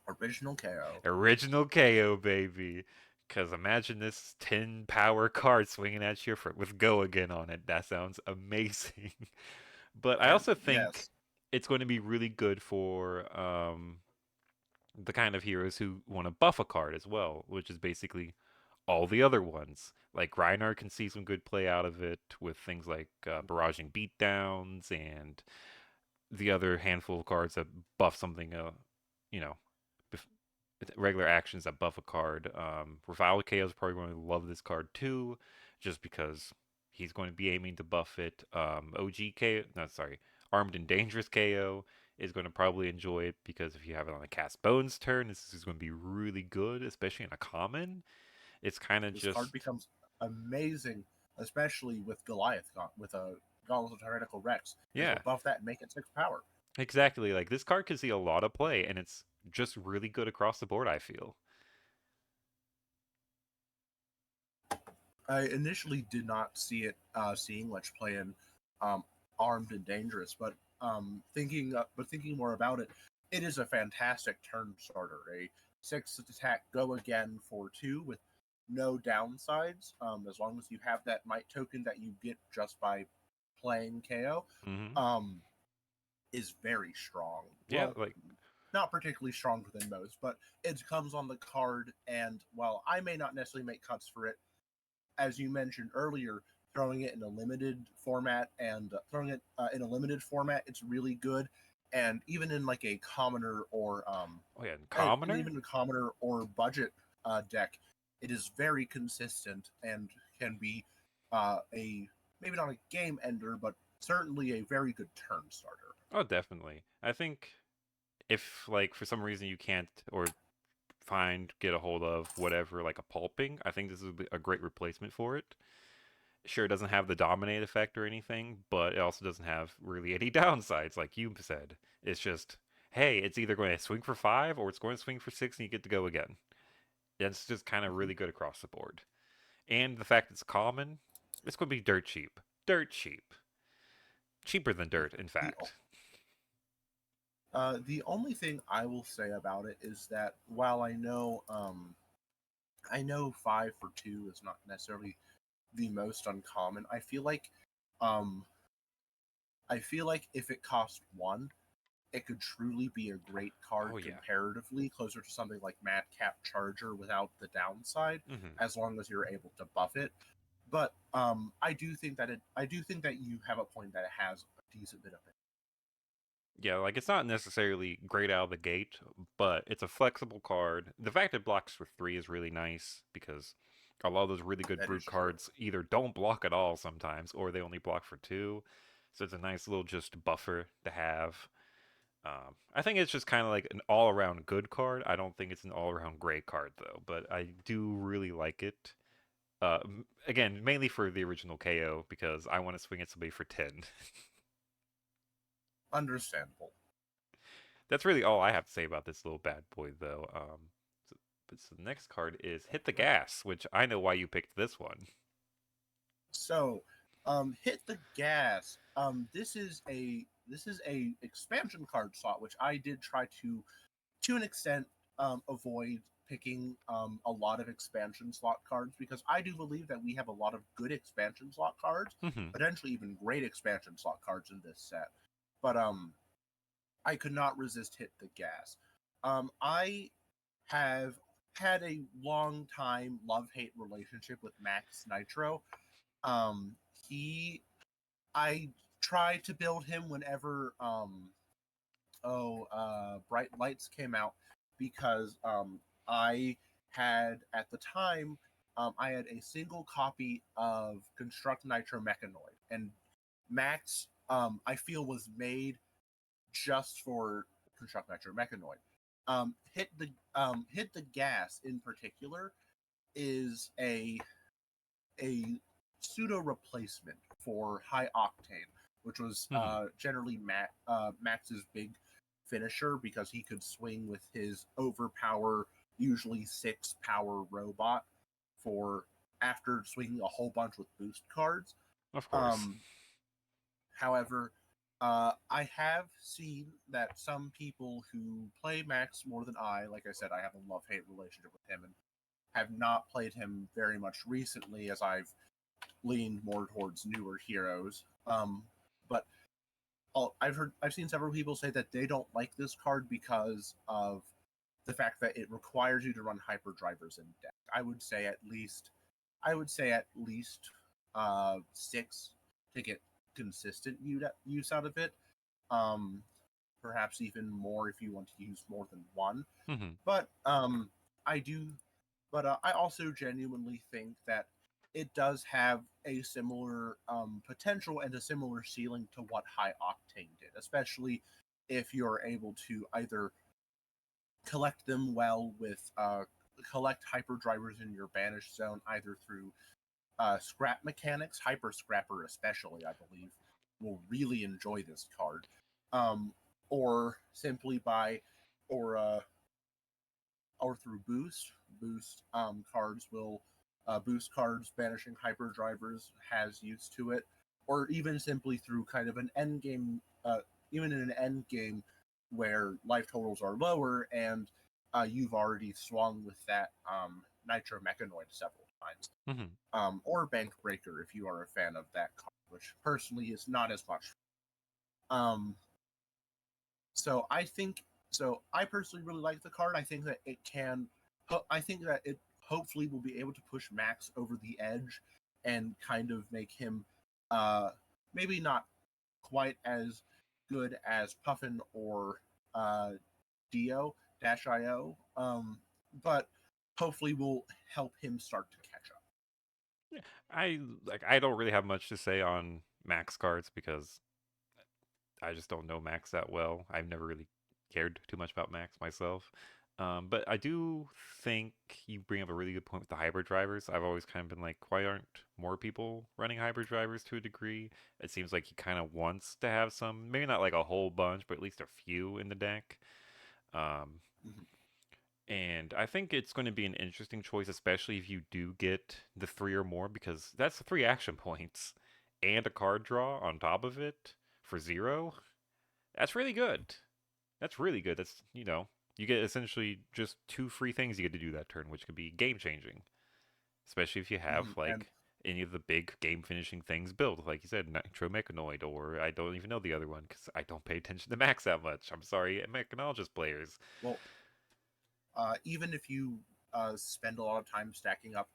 Original KO. Original KO, baby. Because imagine this 10 power card swinging at you with go again on it. That sounds amazing. But I And also think yes, it's going to be really good for the kind of heroes who want to buff a card as well, which is basically all the other ones. Like Reinhardt can see some good play out of it with things like barraging beatdowns and the other handful of cards that buff something, you know, regular actions that buff a card. Revile KO is probably going to love this card too, just because he's going to be aiming to buff it. OG KO, no, sorry, Armed and Dangerous KO is going to probably enjoy it because if you have it on a Cast Bones turn, this is going to be really good, especially in a common. It's kind of this card just becomes amazing, especially with with a Gauntlet of Tyrannical Rex. yeah, It'll buff that and make it 6 power. exactly. Like this card could see a lot of play, and it's just really good across the board. I feel. I initially did not see it seeing much play in um, Armed and Dangerous, but thinking more about it, it is a fantastic turn starter. A 6 attack go again for 2 with no downsides. As long as you have that might token that you get just by playing KO, Hmm. um, is very strong. Yeah, Well, like not particularly stronger than most, but it comes on the card. And while I may not necessarily make cuts for it, as you mentioned earlier, throwing it in a limited format and throwing it in a limited format, it's really good. And even in like a commoner or oh yeah, and and Commoner. even a commoner or budget deck, it is very consistent and can be a maybe not a game ender, but certainly a very good turn starter. Oh, definitely. I think if like for some reason you can't or get a hold of whatever like a pulping, I think this is a great replacement for it. Sure, it doesn't have the dominate effect or anything, but it also doesn't have really any downsides, like you said. It's just, hey, it's either going to swing for 5 or it's going to swing for 6 and you get to go again. It's just kind of Mhm. really good across the board. And the fact it's common, it's going to be dirt cheap. Dirt cheap. Cheaper than Yeah. dirt, in The fact. the only thing I will say about it is that while I know 5 for 2 is not necessarily the most uncommon. Um I feel like if it cost 1, it could truly be a great card Oh yeah. comparatively, closer to something like Madcap Charger without the downside, Hmm. as long as you're able to buff it. But I do think that you have a point that it has a decent bit of it. Yeah, like it's not necessarily great out of the gate, but it's a flexible card. The fact it blocks for 3 is really nice because a lot of those really good That is brute true. cards either don't block at all sometimes, or they only block for 2. So it's a nice little just buffer to have. I think it's just kind of like an all-around good card. I don't think it's an all-around great card though, but I do really like it. Again, mainly for the original KO because I want to swing at somebody for 10. Understandable. That's really all I have to say about this little bad boy, though. So the next card is Hit the Gas, which I know why you picked this one. So, hit the gas. This is a expansion card slot, which I did try to an extent, avoid picking a lot of expansion slot cards because I do believe that we have a lot of good expansion slot cards, Hmm. potentially even great expansion slot cards in this set. But I could not resist hit the gas. I have had a long time love hate relationship with Max Nitro. Um, he, I tried to build him whenever Bright Lights came out because I had at the time I had a single copy of Construct Nitro Mechanoid, and Max I feel was made just for Construct Nitro Mechanoid. Hit the gas in particular is a pseudo replacement for High Octane, which was Hmm. generally Max's big finisher because he could swing with his overpower, usually 6 power robot for after swinging a whole bunch with boost cards. Of course. Um, However, I have seen that some people who play Max more than like I said, I have a love hate relationship with him and have not played him very much recently as I've leaned more towards newer heroes. But I've seen several people say that they don't like this card because of the fact that it requires you to run hyperdrivers in deck. I would say at least 6 to get consistent use out of it. Um, Perhaps even more if you want to use more than one. Hmm. But I do. I also genuinely think that it does have a similar potential and a similar ceiling to what High Octane did, especially if you're able to either collect them well with collect hyperdrivers in your banished zone, either through scrap mechanics. Hyper Scrapper, especially, I believe, will really enjoy this card, um, or simply by or or through boost. Cards will boost cards banishing hyperdrivers has use to it, or even simply through kind of an end game, even in an end game where life totals are lower and you've already swung with that Nitro Mechanoid several times, Hmm. or Bank Breaker if you are a fan of that card, which personally is not as much. Um, so I think I personally really like the card. I think that it can. I think that it hopefully will be able to push Max over the edge and kind of make him uh maybe not quite as good as Puffin or Dio Dash IO, but hopefully will help him start to catch up. I don't really have much to say on Max cards because I just don't know Max that well. I've never really cared too much about Max myself. But I do think you bring up a really good point with the hybrid drivers. I've always kind of been like, why aren't more people running hybrid drivers to a degree? It seems like he kind of wants to have some, maybe not like a whole bunch, but at least a few in the deck. Um, Mhm. and I think it's going to be an interesting choice, especially if you do get the 3 or more, because that's 3 action points and a card draw on top of it for 0. That's really good. That's really good. You get essentially just 2 free things you get to do that turn, which could be game changing. Especially if you have Mhm. And like any of the big game finishing things built, like you said, Nitro Mechanoid, or I don't even know the other one because I don't pay attention to Max that much. I'm sorry, Mechanologist players. Well, even if you spend a lot of time stacking up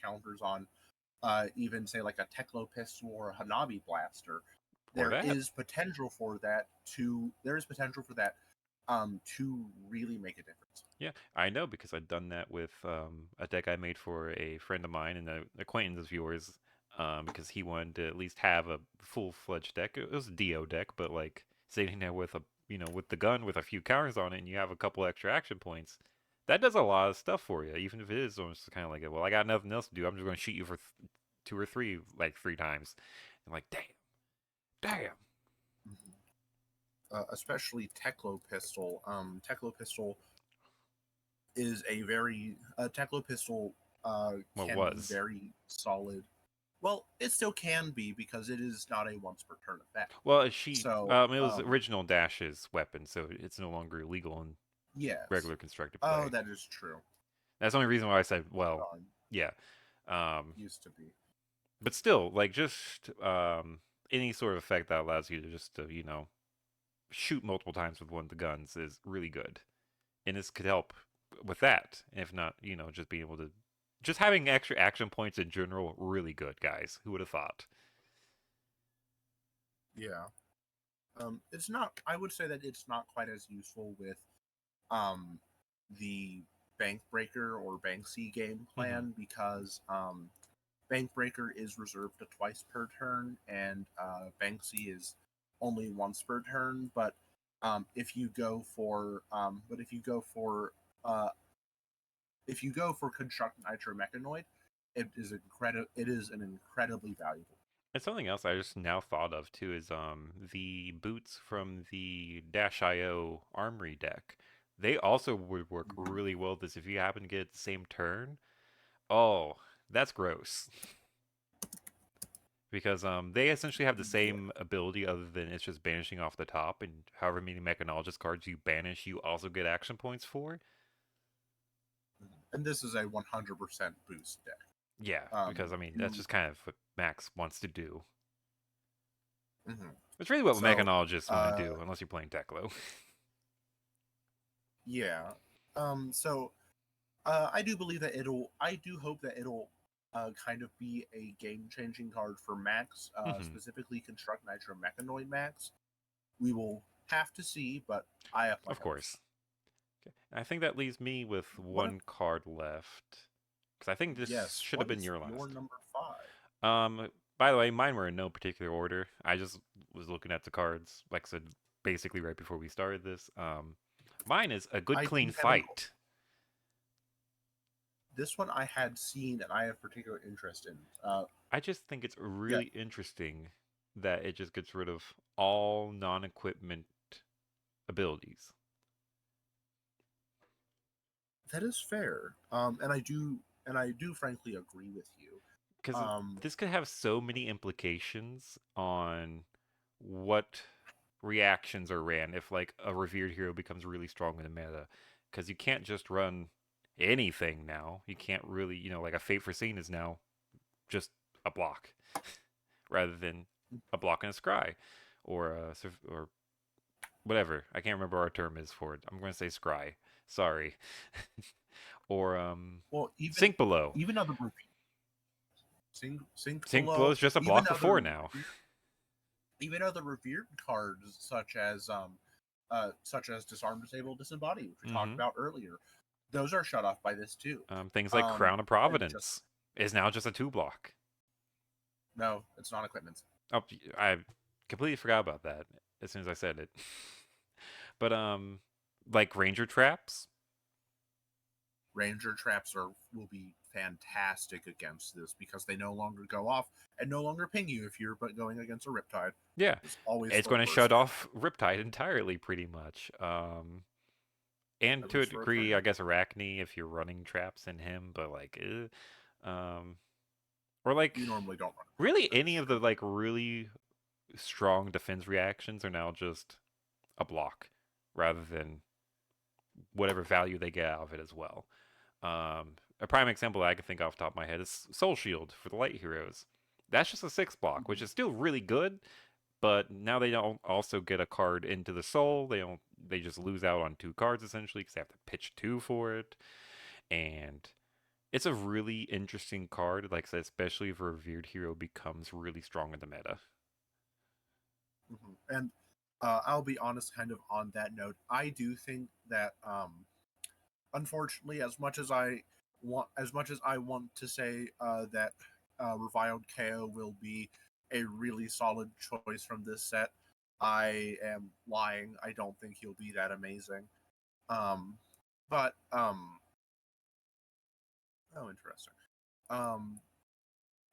counters on even say like a Teklo pistol or a Hanabi blaster, Or that. there is potential for that to really make a difference. Yeah, I know because I've done that with a deck I made for a friend of mine and an acquaintance of yours, because he wanted to at least have a full-fledged deck. It was a Dio deck, but like sitting there with with the gun with a few counters on it, and you have a couple extra action points. That does a lot of stuff for you, even if it is almost kind of like, well, I got nothing else to do. I'm just going to shoot you for two or three, like three times. I'm like, damn, damn. Mm-hmm. Especially Teklo pistol. Teklo pistol is a very Teklo pistol Well, can be was. very solid. Well, it still can be because it is not a once per turn effect. Well, So, it was original Dash's weapon, so it's no longer illegal in yes. regular constructed Oh, play. that is true. That's the only reason why I said, well, Um, yeah. Um, used to be. but still, like, just any sort of effect that allows you to just, shoot multiple times with one of the guns is really good. And this could help with that. If not, just being able to. Just having extra action points in general, really good, guys. Who would have thought? Yeah. It's not. I would say that it's not quite as useful with um, the Bank Breaker or Banksy game Hmm. plan because Bank Breaker is reserved to twice per turn, and Banksy is only once per turn. But if you go for uh, if you go for Construct Nitro Mechanoid, It is an incredibly valuable. And something else I just now thought of too is the boots from the Dash IO Armory deck. They also would work Mhm. really well with this if you happen to get it the same turn. Oh, that's gross. Because they essentially have the Yeah, same ability other than it's just banishing off the top, and however many mechanologist cards you banish, you also get action points for. and this is a 100% boost deck. Yeah, because I mean that's You just kind of what Max wants to do. mhm. It's really what So, mechanologists want to uh, do, unless you're playing Teklo. yeah. So I do hope that it'll kind of be a game-changing card for Max, Hmm. specifically Construct Nitro Mechanoid Max. We will have to see, but I have my Of hopes. course. Okay. I think that leaves me with What? one card left. Because I think this Yes. should have What been is your your last. number five? By the way, mine were in no particular order. I just was looking at the cards, like I said, basically right before we started this. Mine is a good I clean do have an fight. This one I had seen and I have particular interest in. I just think it's Yeah, really interesting that it just gets rid of all non-equipment abilities. that is fair. And I do frankly agree with you. Because Um, this could have so many implications on what reactions are ran if like a revered hero becomes really strong in the meta. Because you can't just run anything now. You can't really, like a Fate Foreseen is now just a block rather than a block and a scry or or whatever. I can't remember our term is for it. I'm going to say scry. Sorry. Or well, sink below. even other sink Sink below below, is just a even block other before now. even other revered cards such as disarm, disable, disembody, which we talked Hmm. about earlier. Those are shut off by this too. Things like Crown of And just Providence is now just a two block. no, it's not equipment. Oh, I completely forgot about that as soon as I said it. But like Ranger traps. Ranger traps will be fantastic against this because they no longer go off and no longer ping you if you're but going against a Riptide. Yeah, It's always it's for a going to shut burst. off Riptide entirely, pretty much. And At to a least for a degree, turn. I guess Arachne if you're running traps in him, but like, or like You normally don't run a trap, really that is any of the true. like really strong defense reactions are now just a block rather than whatever value they get out of it as well. a prime example that I can think off the top of my head is Soul Shield for the light heroes. That's just a 6 block, which Mhm. is still really good, but now they don't also get a card into the soul. They don't. They just lose out on 2 cards essentially because they have to pitch 2 for it, and it's a really interesting card. Like I said, especially if a revered hero becomes really strong in the meta. And I'll be honest, kind of on that note, I do think that unfortunately, as much as I want to say that Reviled KO will be a really solid choice from this set, I am lying. I don't think he'll be that amazing. Um, but oh, interesting. Um,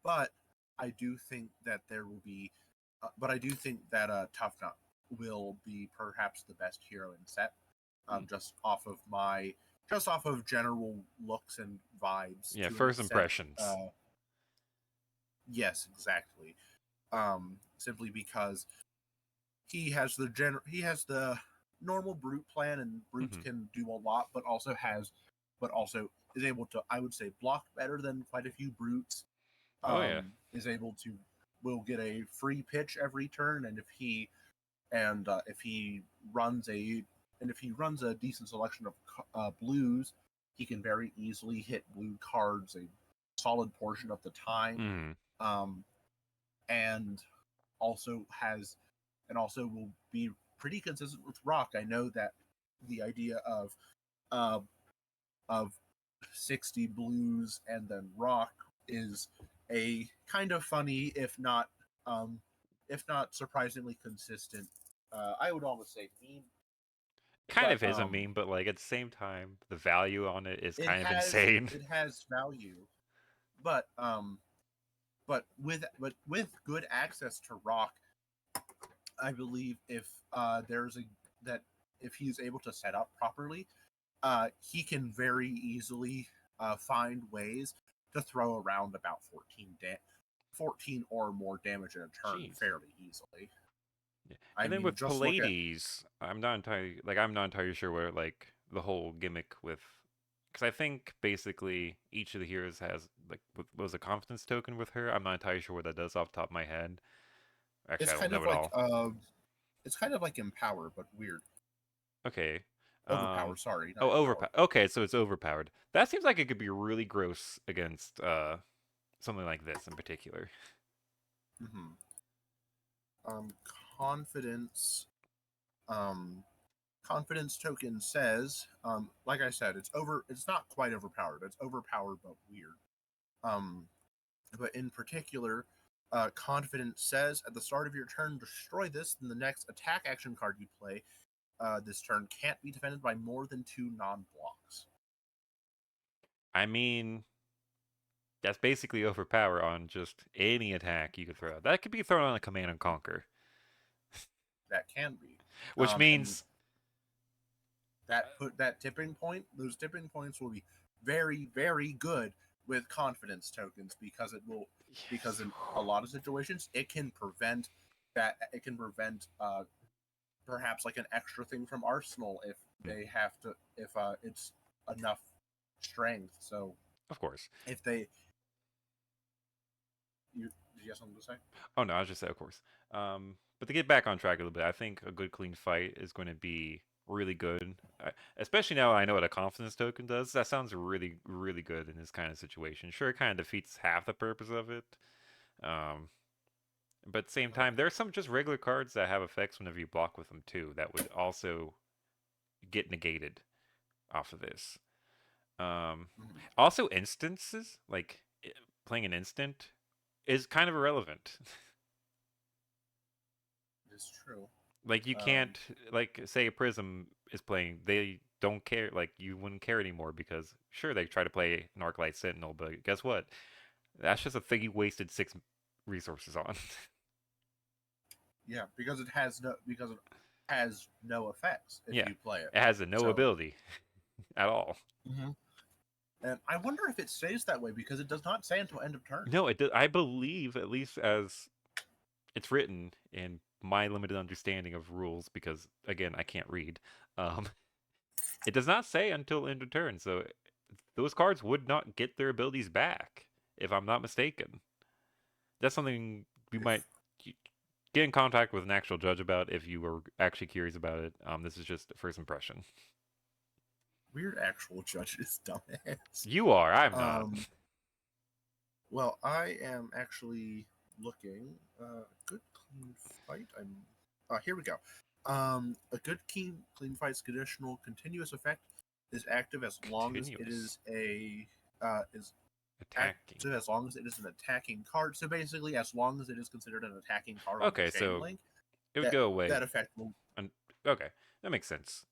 but I do think that there will be, but I do think that Tough Nut will be perhaps the best hero in set. Hmm. Just off of general looks and vibes Yeah, to an first extent. impressions. Yes, exactly. Simply because he has the normal brute plan, and brutes Hmm. can do a lot, but also is able to, I would say, block better than quite a few brutes. Oh yeah. Is able to will get a free pitch every turn, and if he runs a decent selection of blues, he can very easily hit blue cards a solid portion of the time. Hmm. Um, and also has and also will be pretty consistent with rock. I know that the idea uh, of 60 blues and then rock is a kind of funny, um, if not surprisingly consistent. I would almost say meme, Kind but of is a meme, but like at the same time, the value on it is kind of insane. it has value. But with good access to rock, I believe if there's a that if he's able to set up properly, he can very easily find ways to throw around about 14 or more damage in a turn Jeez. fairly easily. Yeah. I And then mean, with just look at Pallades, I'm not entirely sure where like the whole gimmick with, because I think basically each of the heroes has like was a confidence token with her. I'm not entirely sure what that does off the top of my head. it's Actually, I don't kind know of at like all. empower, but weird. Okay. Overpower, sorry, not Oh, empower. overpowered. Okay, so it's overpowered. That seems like it could be really gross against something like this in particular. hmm Um, confidence. Um, confidence token says, like I said, it's not quite overpowered. It's overpowered but weird. Um, but in particular, confidence says at the start of your turn, destroy this. Then the next attack action card you play this turn can't be defended by more than 2 non-blocks. I mean, that's basically overpower on just any attack you could throw. That could be thrown on a command and conquer, That can be, which and means that tipping point. Those tipping points will be very, very good with confidence tokens because yes. in a lot of situations it can prevent perhaps like an extra thing from Arsenal if Hmm. they have to if it's enough strength. So Of course. if they you did you have something to say? Oh no, I was just saying, of course. But to get back on track a little bit, I think a good clean fight is going to be really good. Especially now I know what a confidence token does. That sounds really, really good in this kind of situation. Sure, it kind of defeats half the purpose of it. Um, but at the same Uh-huh. time, there are some just regular cards that have effects whenever you block with them too. That would also get negated off of this. Um, Mhm. Also, instances like playing an instant is kind of irrelevant. It's true. Like you Um, can't like say a Prism is playing, they don't care. Like you wouldn't care anymore because sure they try to play an Arclight Sentinel, but guess what? That's just a thing you wasted 6 resources on. yeah, because it has no effects if Yeah, you play it. it has a no So, ability at all. mhm. And I wonder if it stays that way because it does not say until end of turn. No, it does. I believe at least as it's written in my limited understanding of rules, because again I can't read. Um, it does not say until end of turn, so those cards would not get their abilities back, if I'm not mistaken. That's something we If might get in contact with an actual judge about if you were actually curious about it. This is just a first impression. weird actual judges, dumbass. You are, I'm not. Um, well, I am actually looking. Good clean fight. I'm. Here we go. A good clean fight's conditional continuous effect is active as long as it Continuous is is attacking. active as long as it is an attacking card. So basically, as long as it is considered an attacking card on the Okay, chain so link, it would that go away. that effect will. Okay, that makes sense.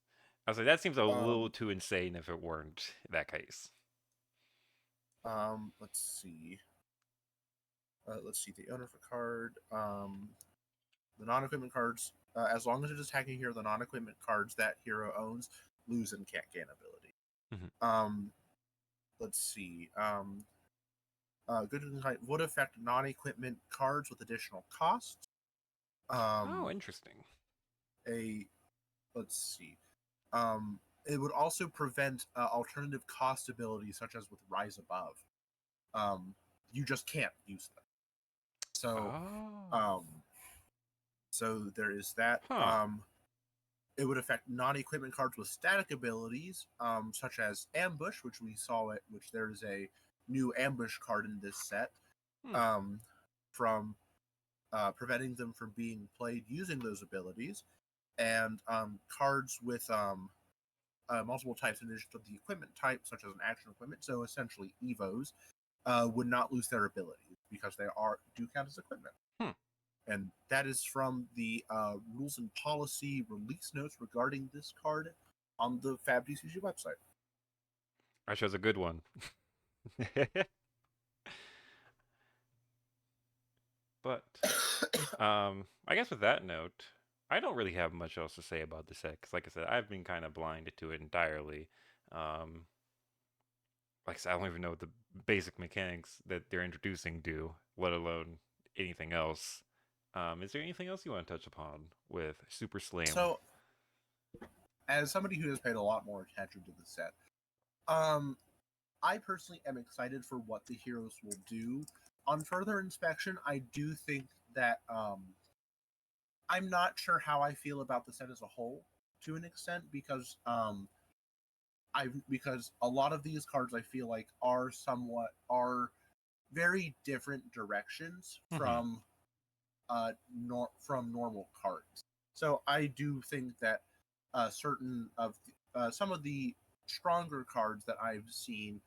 I was like, that seems a little Um, too insane if it weren't that case. let's see. Let's see the owner of a card. The non-equipment cards, as long as it is attacking here, the non-equipment cards that hero owns lose and can't gain ability. Mhm. Let's see. Good would affect non-equipment cards with additional costs. Oh, Um, interesting. a let's see. It would also prevent alternative cost abilities such as with Rise Above. Um, you just can't use them. So, Oh. um, so there is that. Huh. It would affect non-equipment cards with static abilities, such as Ambush, which we saw it. Which there is a new Ambush card in this set, Hmm. from preventing them from being played using those abilities, and cards with multiple types in addition to the equipment type, such as an action equipment, so essentially Evos, would not lose their abilities because they do count as equipment. Hmm. And that is from the rules and policy release notes regarding this card on the FabDCG website. I chose a good one. But I guess with that note, I don't really have much else to say about the set because, like I said, I've been kind of blinded to it entirely. Um, like I said, I don't even know what the basic mechanics that they're introducing do, let alone anything else. Is there anything else you want to touch upon with Super Slam? So, as somebody who has paid a lot more attention to the set, um, I personally am excited for what the heroes will do. On further inspection, I do think that I'm not sure how I feel about the set as a whole to an extent because a lot of these cards I feel like are very different directions Mm-hmm. from normal cards. So I do think that some of the stronger cards that I've seen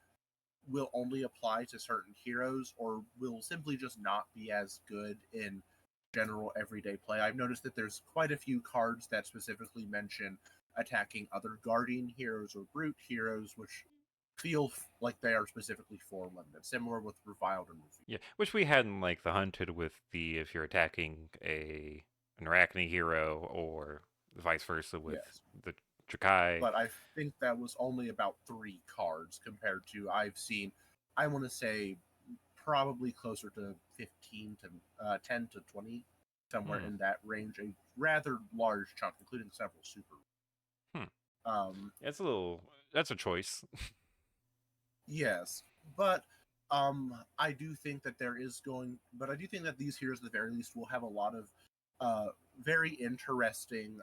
will only apply to certain heroes or will simply just not be as good in general everyday play. I've noticed that there's quite a few cards that specifically mention attacking other guardian heroes or brute heroes, which feel like they are specifically for limited, similar with reviled and revealed. Yeah, which we hadn't like the hunted with the if you're attacking a an Arachne hero or vice versa with Yes, the Drakai. but I think that was only about 3 cards compared to I've seen. I want to say probably closer to 15 to 10 to 20, somewhere Hmm. in that range. A rather large chunk, including several super. Hmm. Um, That's a little. That's a choice. yes, but I do think that I do think that these heroes at the very least will have a lot of uh, very interesting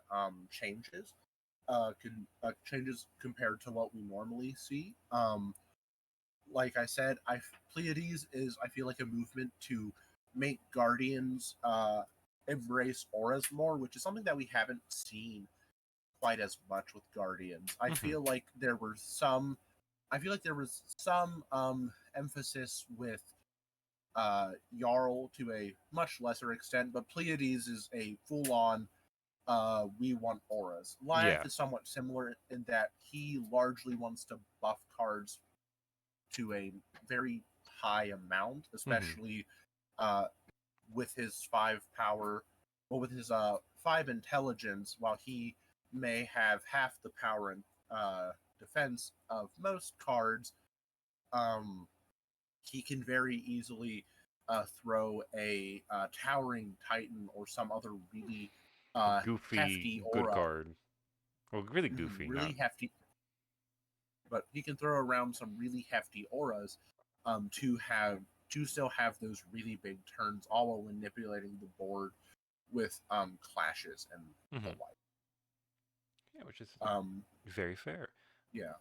changes compared to what we normally see. Like I said, Pleiades is I feel like a movement to make Guardians embrace auras more, which is something that we haven't seen quite as much with Guardians. Hmm. I feel like there was some emphasis with Jarl to a much lesser extent, but Pleiades is a full on we want auras. Lyath Yeah. is somewhat similar in that he largely wants to buff cards to a very high amount, Hmm. especially uh, with his 5 power, well, with his 5 intelligence, while he may have half the power and defense of most cards, um, he can very easily throw a towering titan or some other really Goofy, hefty good aura, card. Well, really goofy, really not. hefty. but he can throw around some really hefty auras to still have those really big turns, all while manipulating the board with clashes and the Mm-hmm. like. Yeah, which is Um, very fair. yeah.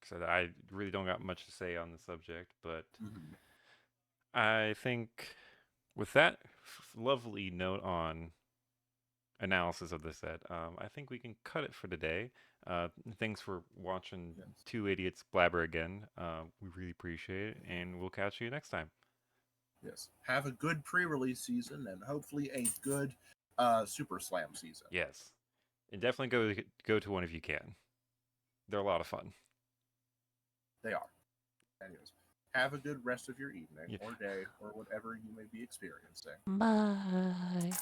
So I really don't got much to say on the subject, but Mm-hmm. I think with that lovely note on analysis of the set, I think we can cut it for today. Thanks for watching Yes. Two Idiots Blabber again. We really appreciate it, and we'll catch you next time. Yes. Have a good pre-release season and hopefully a good Super Slam season. Yes, and definitely go to one if you can. They're a lot of fun. They are. Anyways, have a good rest of your evening Yeah. or day or whatever you may be experiencing. Bye.